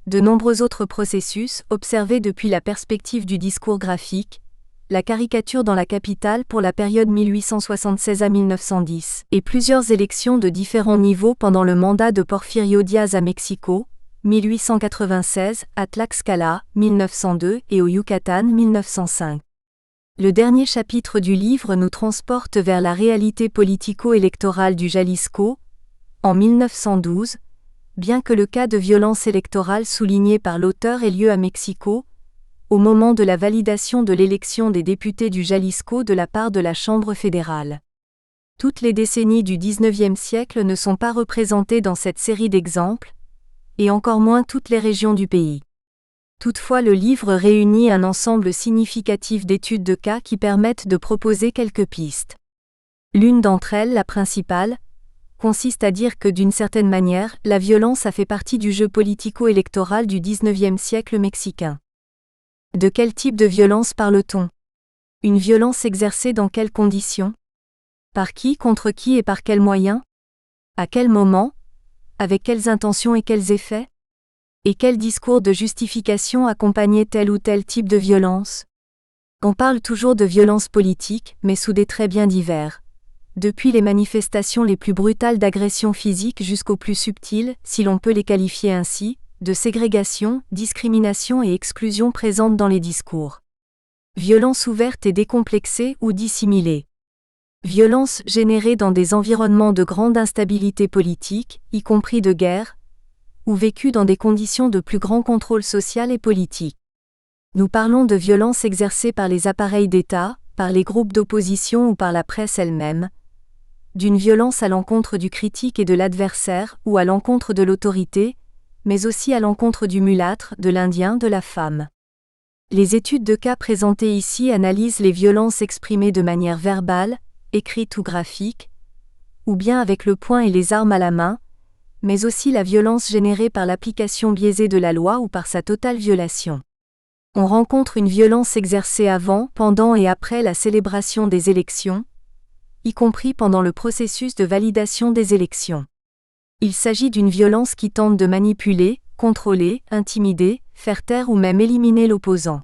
De nombreux autres processus observés depuis la perspective du discours graphique, la caricature dans la capitale pour la période 1876 à 1910, et plusieurs élections de différents niveaux pendant le mandat de Porfirio Díaz à Mexico, 1896, à Tlaxcala, 1902 et au Yucatan, 1905. Le dernier chapitre du livre nous transporte vers la réalité politico-électorale du Jalisco, en 1912, bien que le cas de violence électorale souligné par l'auteur ait lieu à Mexico, au moment de la validation de l'élection des députés du Jalisco de la part de la Chambre fédérale. Toutes les décennies du XIXe siècle ne sont pas représentées dans cette série d'exemples, et encore moins toutes les régions du pays. Toutefois, le livre réunit un ensemble significatif d'études de cas qui permettent de proposer quelques pistes. L'une d'entre elles, la principale, consiste à dire que d'une certaine manière, la violence a fait partie du jeu politico-électoral du XIXe siècle mexicain. De quel type de violence parle-t-on? Une violence exercée dans quelles conditions? Par qui, contre qui et par quels moyens? À quel moment? Avec quelles intentions et quels effets? Et quel discours de justification accompagnait tel ou tel type de violence? On parle toujours de violence politique, mais sous des traits bien divers. Depuis les manifestations les plus brutales d'agression physique jusqu'aux plus subtiles, si l'on peut les qualifier ainsi, de ségrégation, discrimination et exclusion présentes dans les discours. Violence ouverte et décomplexée ou dissimulée. Violence générée dans des environnements de grande instabilité politique, y compris de guerre, ou vécue dans des conditions de plus grand contrôle social et politique. Nous parlons de violence exercée par les appareils d'État, par les groupes d'opposition ou par la presse elle-même, d'une violence à l'encontre du critique et de l'adversaire ou à l'encontre de l'autorité, mais aussi à l'encontre du mulâtre, de l'Indien, de la femme. Les études de cas présentées ici analysent les violences exprimées de manière verbale, écrite ou graphique, ou bien avec le poing et les armes à la main, mais aussi la violence générée par l'application biaisée de la loi ou par sa totale violation. On rencontre une violence exercée avant, pendant et après la célébration des élections, y compris pendant le processus de validation des élections. Il s'agit d'une violence qui tente de manipuler, contrôler, intimider, faire taire ou même éliminer l'opposant.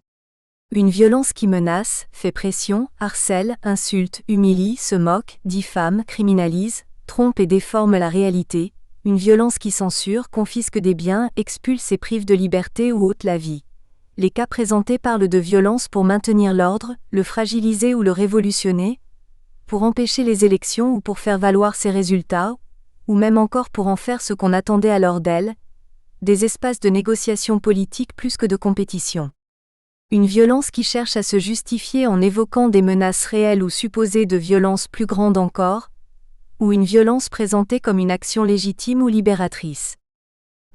Une violence qui menace, fait pression, harcèle, insulte, humilie, se moque, diffame, criminalise, trompe et déforme la réalité, une violence qui censure, confisque des biens, expulse et prive de liberté ou ôte la vie. Les cas présentés parlent de violence pour maintenir l'ordre, le fragiliser ou le révolutionner, pour empêcher les élections ou pour faire valoir ses résultats, ou même encore pour en faire ce qu'on attendait alors d'elle, des espaces de négociation politique plus que de compétition. Une violence qui cherche à se justifier en évoquant des menaces réelles ou supposées de violence plus grandes encore, ou une violence présentée comme une action légitime ou libératrice.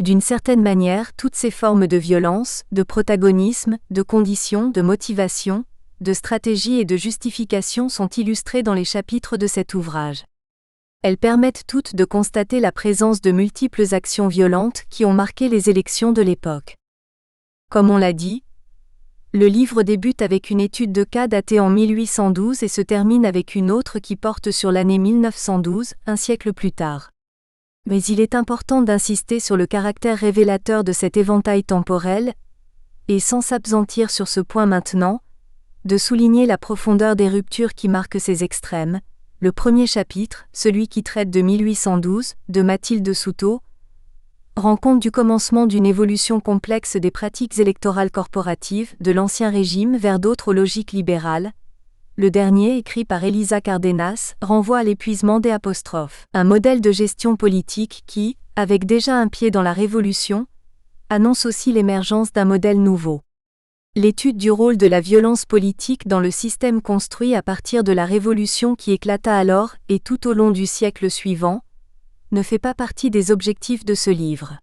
D'une certaine manière, toutes ces formes de violence, de protagonisme, de conditions, de motivation, de stratégie et de justification sont illustrées dans les chapitres de cet ouvrage. Elles permettent toutes de constater la présence de multiples actions violentes qui ont marqué les élections de l'époque. Comme on l'a dit, le livre débute avec une étude de cas datée en 1812 et se termine avec une autre qui porte sur l'année 1912, un siècle plus tard. Mais il est important d'insister sur le caractère révélateur de cet éventail temporel, et sans s'appesantir sur ce point maintenant, de souligner la profondeur des ruptures qui marquent ces extrêmes. Le premier chapitre, celui qui traite de 1812, de Mathilde Souto, rend compte du commencement d'une évolution complexe des pratiques électorales corporatives de l'Ancien Régime vers d'autres logiques libérales. Le dernier, écrit par Elisa Cárdenas, renvoie à l'épuisement des apostrophes. Un modèle de gestion politique qui, avec déjà un pied dans la Révolution, annonce aussi l'émergence d'un modèle nouveau. L'étude du rôle de la violence politique dans le système construit à partir de la Révolution qui éclata alors et tout au long du siècle suivant, ne fait pas partie des objectifs de ce livre.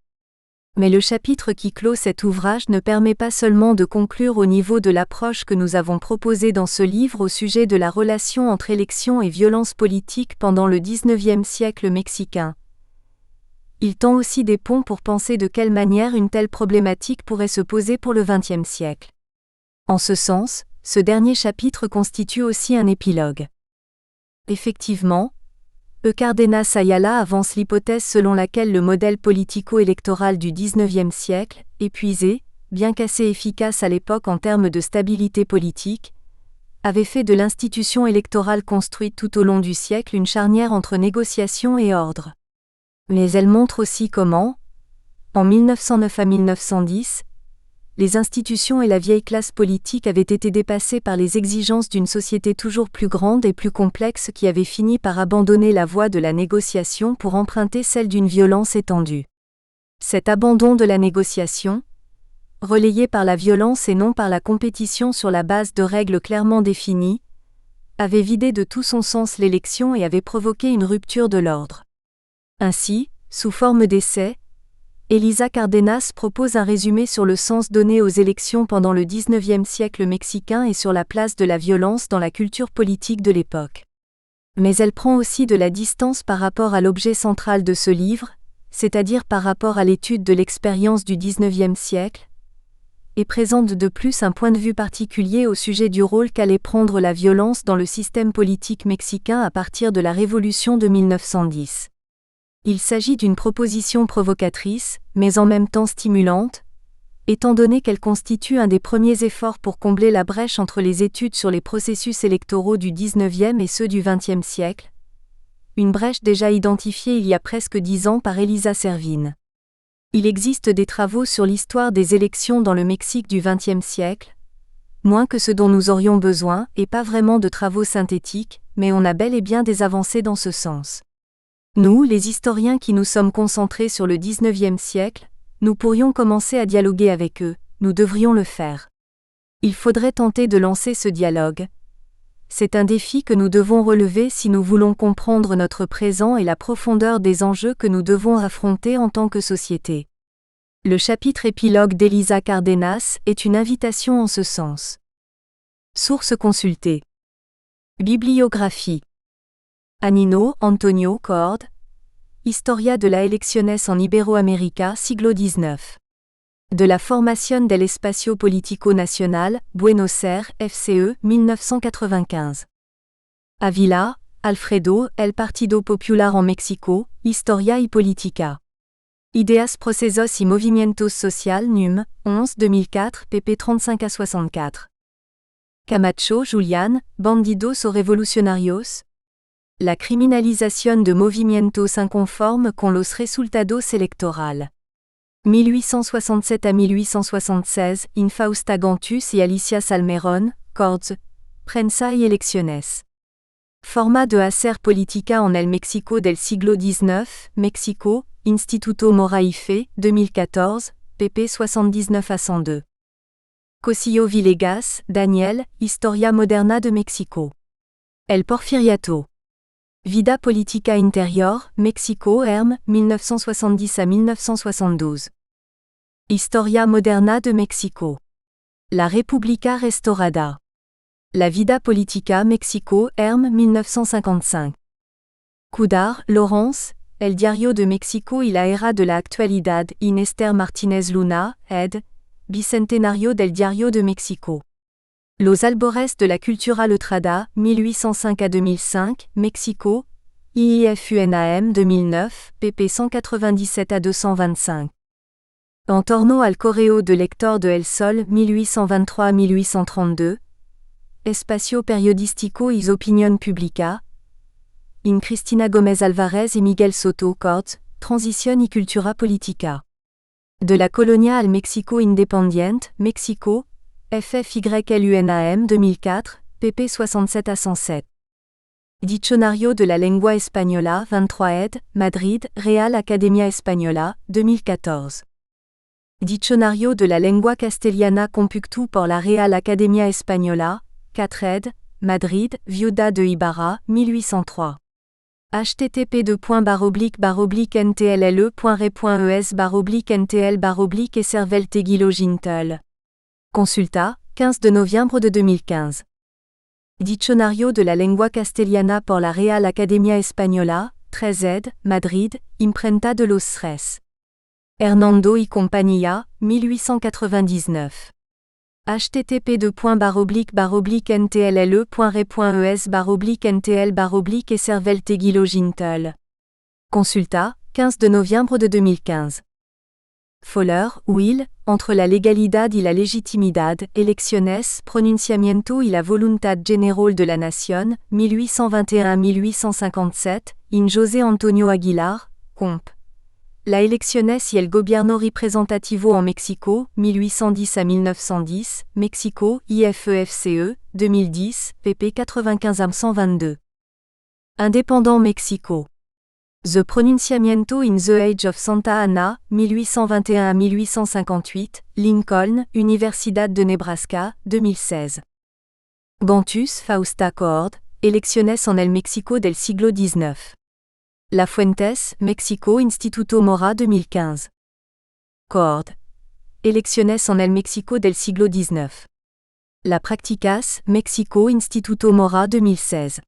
Mais le chapitre qui clôt cet ouvrage ne permet pas seulement de conclure au niveau de l'approche que nous avons proposée dans ce livre au sujet de la relation entre élections et violence politique pendant le XIXe siècle mexicain. Il tend aussi des ponts pour penser de quelle manière une telle problématique pourrait se poser pour le XXe siècle. En ce sens, ce dernier chapitre constitue aussi un épilogue. Effectivement, Cárdenas Ayala avance l'hypothèse selon laquelle le modèle politico-électoral du XIXe siècle, épuisé, bien qu'assez efficace à l'époque en termes de stabilité politique, avait fait de l'institution électorale construite tout au long du siècle une charnière entre négociation et ordre. Mais elle montre aussi comment, en 1909 à 1910, les institutions et la vieille classe politique avaient été dépassées par les exigences d'une société toujours plus grande et plus complexe qui avait fini par abandonner la voie de la négociation pour emprunter celle d'une violence étendue. Cet abandon de la négociation, relayé par la violence et non par la compétition sur la base de règles clairement définies, avait vidé de tout son sens l'élection et avait provoqué une rupture de l'ordre. Ainsi, sous forme d'essai, Elisa Cárdenas propose un résumé sur le sens donné aux élections pendant le XIXe siècle mexicain et sur la place de la violence dans la culture politique de l'époque. Mais elle prend aussi de la distance par rapport à l'objet central de ce livre, c'est-à-dire par rapport à l'étude de l'expérience du XIXe siècle, et présente de plus un point de vue particulier au sujet du rôle qu'allait prendre la violence dans le système politique mexicain à partir de la Révolution de 1910. Il s'agit d'une proposition provocatrice, mais en même temps stimulante, étant donné qu'elle constitue un des premiers efforts pour combler la brèche entre les études sur les processus électoraux du XIXe et ceux du XXe siècle, une brèche déjà identifiée il y a presque 10 ans par Elisa Servine. Il existe des travaux sur l'histoire des élections dans le Mexique du XXe siècle, moins que ce dont nous aurions besoin, et pas vraiment de travaux synthétiques, mais on a bel et bien des avancées dans ce sens. Nous, les historiens qui nous sommes concentrés sur le XIXe siècle, nous pourrions commencer à dialoguer avec eux, nous devrions le faire. Il faudrait tenter de lancer ce dialogue. C'est un défi que nous devons relever si nous voulons comprendre notre présent et la profondeur des enjeux que nous devons affronter en tant que société. Le chapitre épilogue d'Elisa Cárdenas est une invitation en ce sens. Sources consultées. Bibliographie. Anino, Antonio Cord. Historia de la elecciones en Iberoamérica, siglo XIX. De la Formación del Espacio Político Nacional, Buenos Aires, FCE, 1995. Avila, Alfredo, El Partido Popular en México, Historia y Política. Ideas Procesos y Movimientos Social, Num, 11 2004, pp 35 à 64. Camacho, Julián, Bandidos o Revolucionarios. La criminalización de movimientos inconformes con los resultados electorales. 1867 à 1876, Infausta Gantus et Alicia Salmerón, Cords, Prensa y Elecciones. Format de Hacer Política en el México del siglo XIX, Mexico, Instituto Mora y Fe, 2014, pp 79 à 102. Cosillo Villegas, Daniel, Historia Moderna de México. El Porfiriato. Vida Politica Interior, Mexico, Herm, 1970 à 1972. Historia Moderna de México. La República Restaurada. La Vida Politica Mexico, Herm, 1955. Cudar, Lawrence, El Diario de México y la Era de la Actualidad, Inester Martínez Luna, ed. Bicentenario del Diario de México. Los Albores de la Cultura Letrada, 1805 à 2005, Mexico, IIFUNAM 2009, pp 197 à 225. En torno al correo de lector de El Sol, 1823 à 1832. Espacio Periodístico y Opinión Pública. In Cristina Gómez Álvarez y Miguel Soto Corts, Transición y Cultura Política. De la Colonia al México Independiente, Mexico, FFYLUNAM 2004, pp 67 à 107. Diccionario de la Lengua Española 23 ed., Madrid, Real Academia Española, 2014. Diccionario de la Lengua Castellana compuctu por la Real Academia Española, 4 ed., Madrid, Viuda de Ibarra, 1803. http://ntlle.re.es/ntl/eservelteguilo-gintel. Consulta, 15 de novembre de 2015. Diccionario de la Lengua Castellana por la Real Academia Española, 13 ed., Madrid, Imprenta de los Tres. Hernando y Compañía, 1899. http://ntlle.re.es/ntl/eservelteguilo-gintel. Consulta, 15 de novembre de 2015. Fowler, Will, entre la legalidad y la legitimidad, elecciones, pronunciamiento y la voluntad general de la nación, 1821-1857, in José Antonio Aguilar, comp. La elecciones y el gobierno representativo en Mexico, 1810 à 1910, Mexico, IFEFCE, 2010, pp 95-122. Indépendant Mexico. The Pronunciamiento in the Age of Santa Anna, 1821 à 1858, Lincoln, Universidad de Nebraska, 2016. Gantus Fausta Coord, Elecciones en el México del siglo XIX. La Fuentes, Mexico Instituto Mora 2015. Coord. Elecciones en el México del siglo XIX. La Prácticas, Mexico Instituto Mora 2016.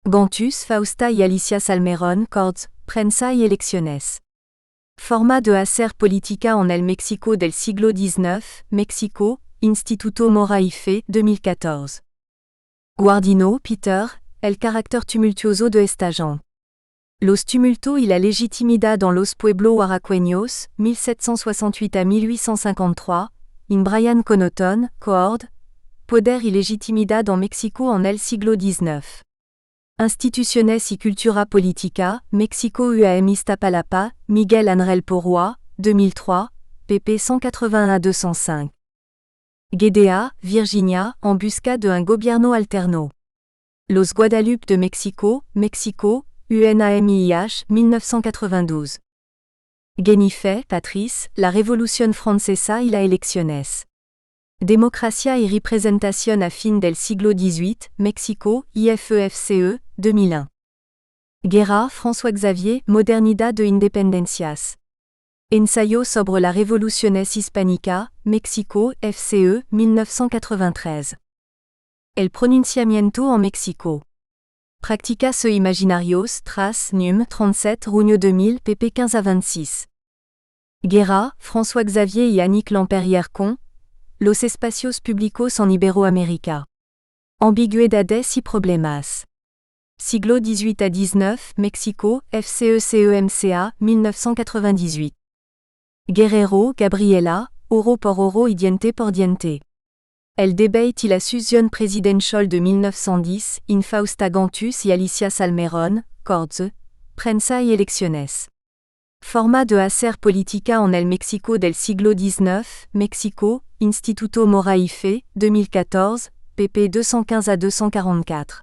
Gantus Fausta y Alicia Salmerón Cords, Prensa y Elecciones. Format de Hacer Política en el México del siglo XIX, Mexico, Instituto Mora IFE, 2014. Guardino, Peter, El carácter tumultuoso de esta gente. Los tumultos y la legitimidad en los pueblos oaxaqueños, 1768 à 1853, in Brian Connaughton, Coord, Poder y legitimidad en México en el siglo XIX. Instituciones y cultura política, Mexico UAM Iztapalapa, Miguel Ángel Porroy, 2003, pp 181 à 205. Guedea, Virginia, en busca de un gobierno alterno. Los Guadalupe de Mexico, Mexico, UNAMIH, 1992. Guenife, Patrice, La Revolución Francesa y la Elecciones. Democracia y Representación a fin del siglo XVIII, Mexico, IFEFCE, 2001. Guerra, François-Xavier, Modernidad de Independencias. Ensayo sobre la Revoluciones Hispánica, Mexico, FCE, 1993. El pronunciamiento en Mexico. Practicas e Imaginarios, Trace, Num, 37, Rougne 2000, pp 15 à 26. Guerra, François-Xavier y Annick Lampérière Con, Los espacios públicos en Iberoamérica. Ambigüedades y problemas. Siglo XVIII à XIX, Mexico, FCECEMCA, 1998. Guerrero, Gabriela, Oro por oro y diente por diente. El debate y la sucesión presidencial de 1910, in Fausta Gantus y Alicia Salmerón, Cords, Prensa y Elecciones. Format de Hacer Política en el México del siglo XIX, Mexico, Instituto Mora IFE, 2014, pp 215 à 244.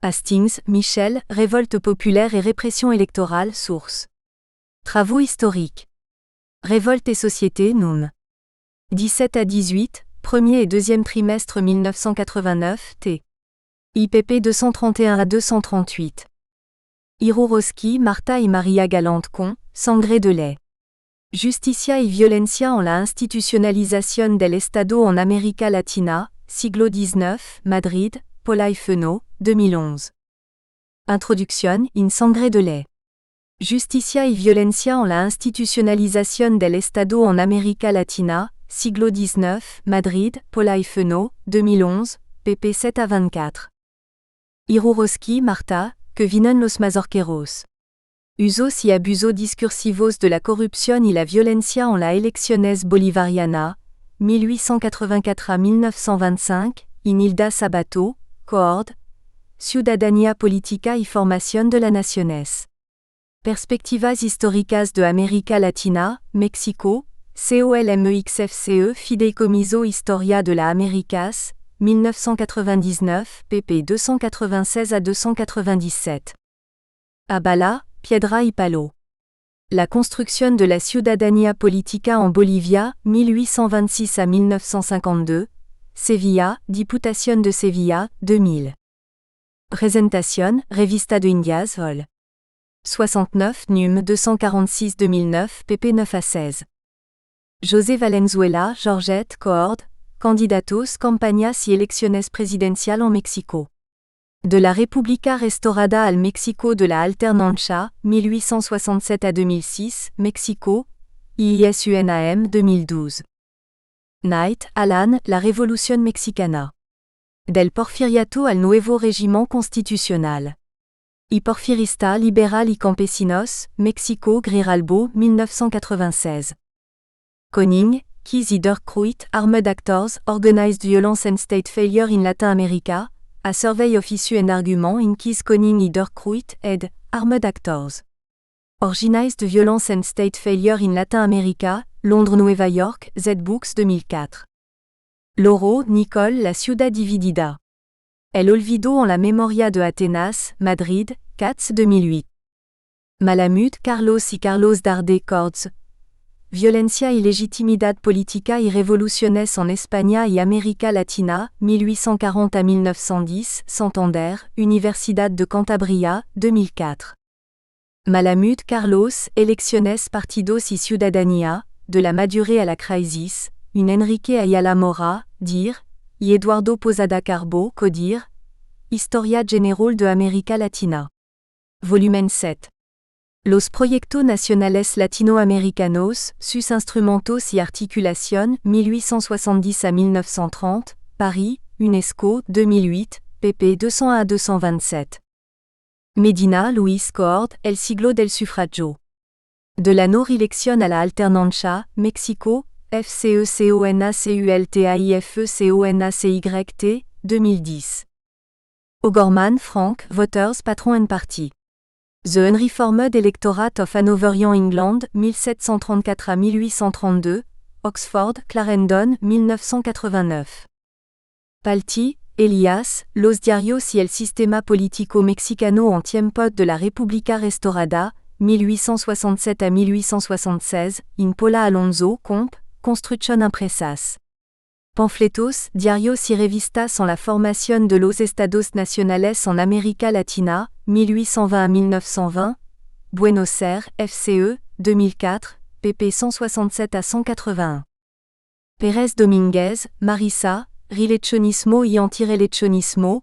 Hastings, Michel, Révolte populaire et répression électorale, source. Travaux historiques. Révolte et société, Num. 17 à 18, premier et deuxième trimestre 1989, t. IPP 231 à 238. Iroroski, Marta y Maria Galante Con, Sangre de ley. Justicia y violencia en la institucionalización del Estado en América Latina, siglo XIX, Madrid, Paula y Fenot, 2011. Introducción, in Sangre de ley. Justicia y violencia en la institucionalización del Estado en América Latina, siglo XIX, Madrid, Paula y Fenot, 2011, pp 7 à 24. Iroroski, Marta, que vienen los mazorqueros. Usos y abusos discursivos de la corrupción y la violencia en la elecciones bolivariana, 1884 à 1925, in Hilda Sabato, Coord, Ciudadanía Política y Formación de las Naciones. Perspectivas históricas de América Latina, Mexico, COLMEXFCE Fideicomiso Historia de la Américas, 1999, pp 296 à 297. Abala, Piedra y Palo. La construction de la Ciudadanía Política en Bolivia, 1826 à 1952, Sevilla, Diputación de Sevilla, 2000. Presentación, Revista de Indias, vol. 69, Num 246-2009, pp 9 à 16. José Valenzuela, Georgette, Coord, Candidatos, Campañas y Elecciones Presidencial en Mexico. De la República Restaurada al México de la Alternanza, 1867 à 2006, Mexico, IISUNAM 2012. Knight, Alan, La Revolución Mexicana. Del Porfiriato al Nuevo Régimen Constitucional. Y Porfirista Liberal y Campesinos, Mexico Grijalbo, 1996. Koning, Keys Iderkruit, Armed Actors, Organized Violence and State Failure in Latin America, a survey of issue and argument in Keys Koning Iderkruit, ed. Armed Actors. Organized Violence and State Failure in Latin America, Londres Nueva York, Z-Books 2004. Loro, Nicole, La Ciudad Dividida. El Olvido en la Memoria de Atenas, Madrid, Katz 2008. Malamud, Carlos y Carlos Darde Cords. Violencia y legitimidad política y revoluciones en España y América Latina, 1840 à 1910, Santander, Universidad de Cantabria, 2004. Malamud, Carlos, Elecciones Partidos y Ciudadanía, de la Madurez à la Crisis, une Enrique Ayala Mora, dir, y Eduardo Posada Carbo, codir, Historia General de América Latina. Volumen 7. Los Proyectos Nacionales Latinoamericanos, sus instrumentos y articulación, 1870 à 1930, Paris, UNESCO, 2008, pp 201 à 227. Medina, Luis Coord, El siglo del sufragio. De la no reelección a la alternancia, Mexico, FCECONACULTAIFECONACYT, 2010. O'Gorman, Frank, Voters Patron and Party. The Unreformed Electorate of Hanoverian England, 1734 à 1832, Oxford, Clarendon, 1989. Palti, Elias, Los Diarios y el Sistema Político Mexicano en tiempos de la República Restaurada, 1867 à 1876, in Paula Alonso, Comp, Construction Impresas. Panfletos, Diarios y Revistas en la Formación de los Estados Nacionales en América Latina, 1820 à 1920, Buenos Aires, FCE, 2004, pp 167 à 181. Pérez Domínguez, Marisa, Rilechonismo y Antireleccionismo,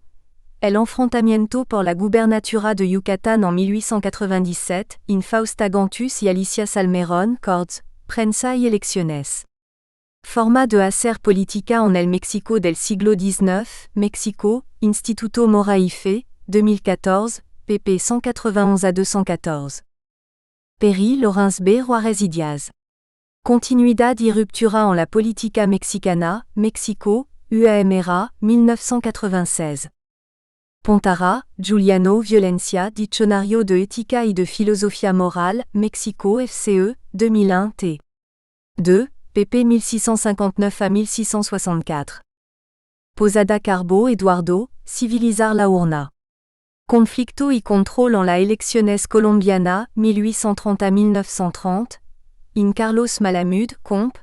El enfrentamiento por la gubernatura de Yucatán en 1897, in Fausta Gantus y Alicia Salmerón, Cords, Prensa y Elecciones. Format de Hacer Política en el México del siglo XIX, Mexico, Instituto Moraife, 2014, pp 191 à 214. Perry, Laurence B. Juárez y Díaz. Continuidad y ruptura en la política mexicana, Mexico, UAMRA, 1996. Pontara, Giuliano, Violencia, Diccionario de Ética y de Filosofía Moral, Mexico FCE, 2001 t. 2, pp 1659 à 1664. Posada Carbo, Eduardo, Civilizar la Urna. Conflicto y control en la Elecciones Colombiana, 1830 à 1930, in Carlos Malamud, Comp.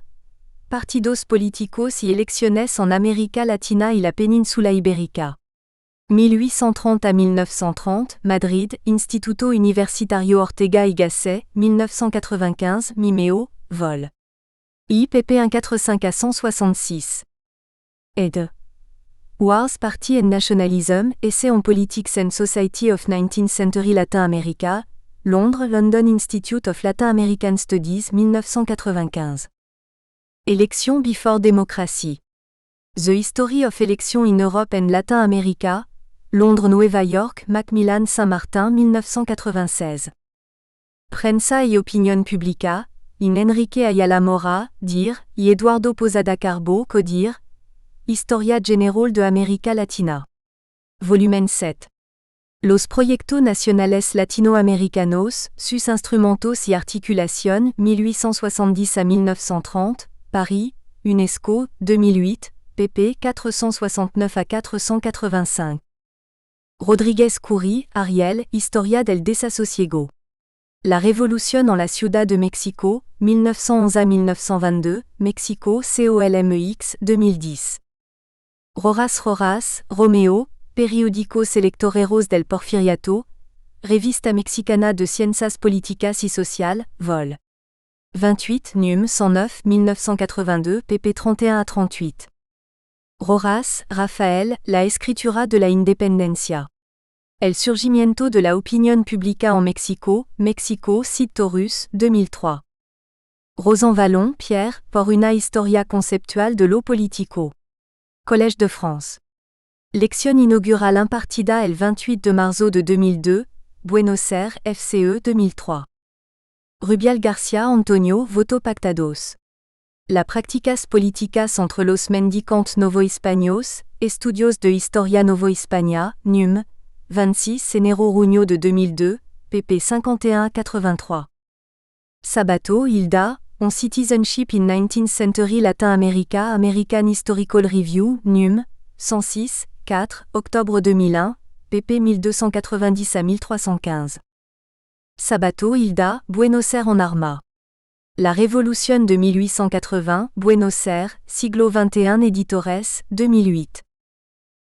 Partidos Políticos y Elecciones en América Latina y la Península Ibérica. 1830 à 1930, Madrid, Instituto Universitario Ortega y Gasset, 1995, Mimeo, vol. IPP 145 à 166. Ed. Wars Party and Nationalism, Essay on Politics and Society of 19th Century Latin America, Londres, London Institute of Latin American Studies, 1995. Election before Democracy. The History of Election in Europe and Latin America, Londres Nueva York, Macmillan Saint-Martin 1996. Prensa y Opinión Pública, in Enrique Ayala Mora, dir, y Eduardo Posada Carbo, codir, Historia General de América Latina. Volumen 7. Los Proyectos Nacionales Latinoamericanos, sus instrumentos y articulación, 1870 à 1930, Paris, UNESCO, 2008, pp 469 à 485. Rodríguez Coury, Ariel, Historia del Desasosiego. La Révolution en la Ciudad de México, 1911 à 1922, Mexico COLMEX, 2010. Rojas, Romeo, Periódicos Electoreros del Porfiriato, Revista Mexicana de Ciencias Políticas y Social, vol. 28, num. 109, 1982, pp 31 à 38. Rojas, Rafael, La Escritura de la Independencia. El surgimiento de la opinión pública en Mexico, Mexico Cid Taurus, 2003. Rosan-Vallon, Pierre, por una historia conceptual de lo político. Collège de France. Lección inaugurale impartida el 28 de marzo de 2002, Buenos Aires, FCE 2003. Rubial García Antonio, Voto Pactados. La Prácticas Políticas entre los Mendicantes Novohispanos, Estudios de Historia Novohispania, Num. 26 Enero Junio de 2002, pp 51-83. Sabato, Hilda, On Citizenship in 19th Century Latin America American Historical Review, Num. 106, 4, octobre 2001, pp 1290-1315. Sabato, Hilda, Buenos Aires en Arma. La Révolution de 1880, Buenos Aires, siglo XXI Editores, 2008.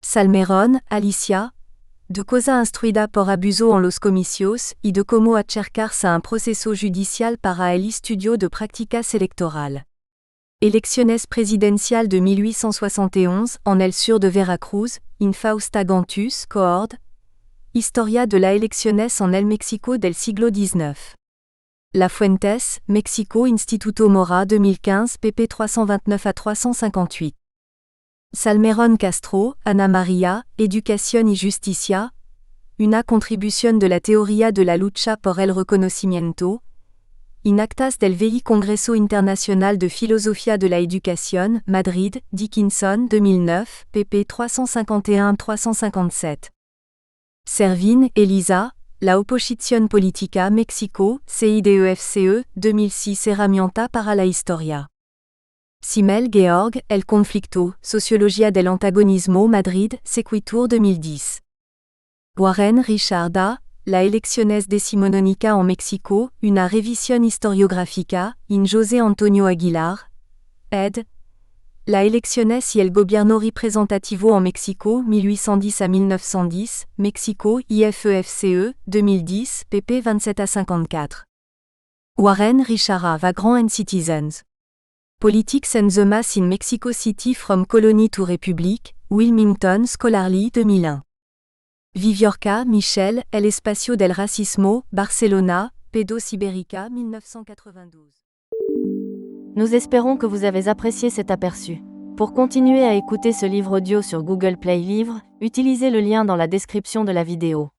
Salmerón, Alicia. De cosa instruida por abuso en los comicios, y de como acercarse a un proceso judicial para el estudio de prácticas electorales. Elecciones presidencial de 1871 en el sur de Veracruz, in Fausta Gantus, coord. Historia de la elecciones en el México del siglo XIX. La Fuentes, Mexico Instituto Mora 2015 pp 329-358. Salmerón Castro, Ana María, Educación y Justicia. Una contribución de la teoría de la lucha por el reconocimiento. In actas del VI Congreso Internacional de Filosofía de la Educación, Madrid, Dickinson 2009, pp 351-357. Servin, Elisa, La Oposición Política México, CIDEFCE, 2006 Herramienta para la Historia. Simmel, Georg, El Conflicto, Sociología del Antagonismo Madrid, Sequitur 2010. Warren, Richarda, La Elecciones Decimonónica en México, Una Revisión Historiográfica, in José Antonio Aguilar, ed. La Elecciones y el Gobierno Representativo en México 1810-1910, México IFEFCE, 2010, pp 27-54. Warren, Richard A. Vagrant and Citizens. Politics and the Mass in Mexico City from Colony to Republic, Wilmington Scholarly 2001. Viviorca, Michel, El Espacio del Racismo, Barcelona, Pedos Ibérica 1992. Nous espérons que vous avez apprécié cet aperçu. Pour continuer à écouter ce livre audio sur Google Play Livres, utilisez le lien dans la description de la vidéo.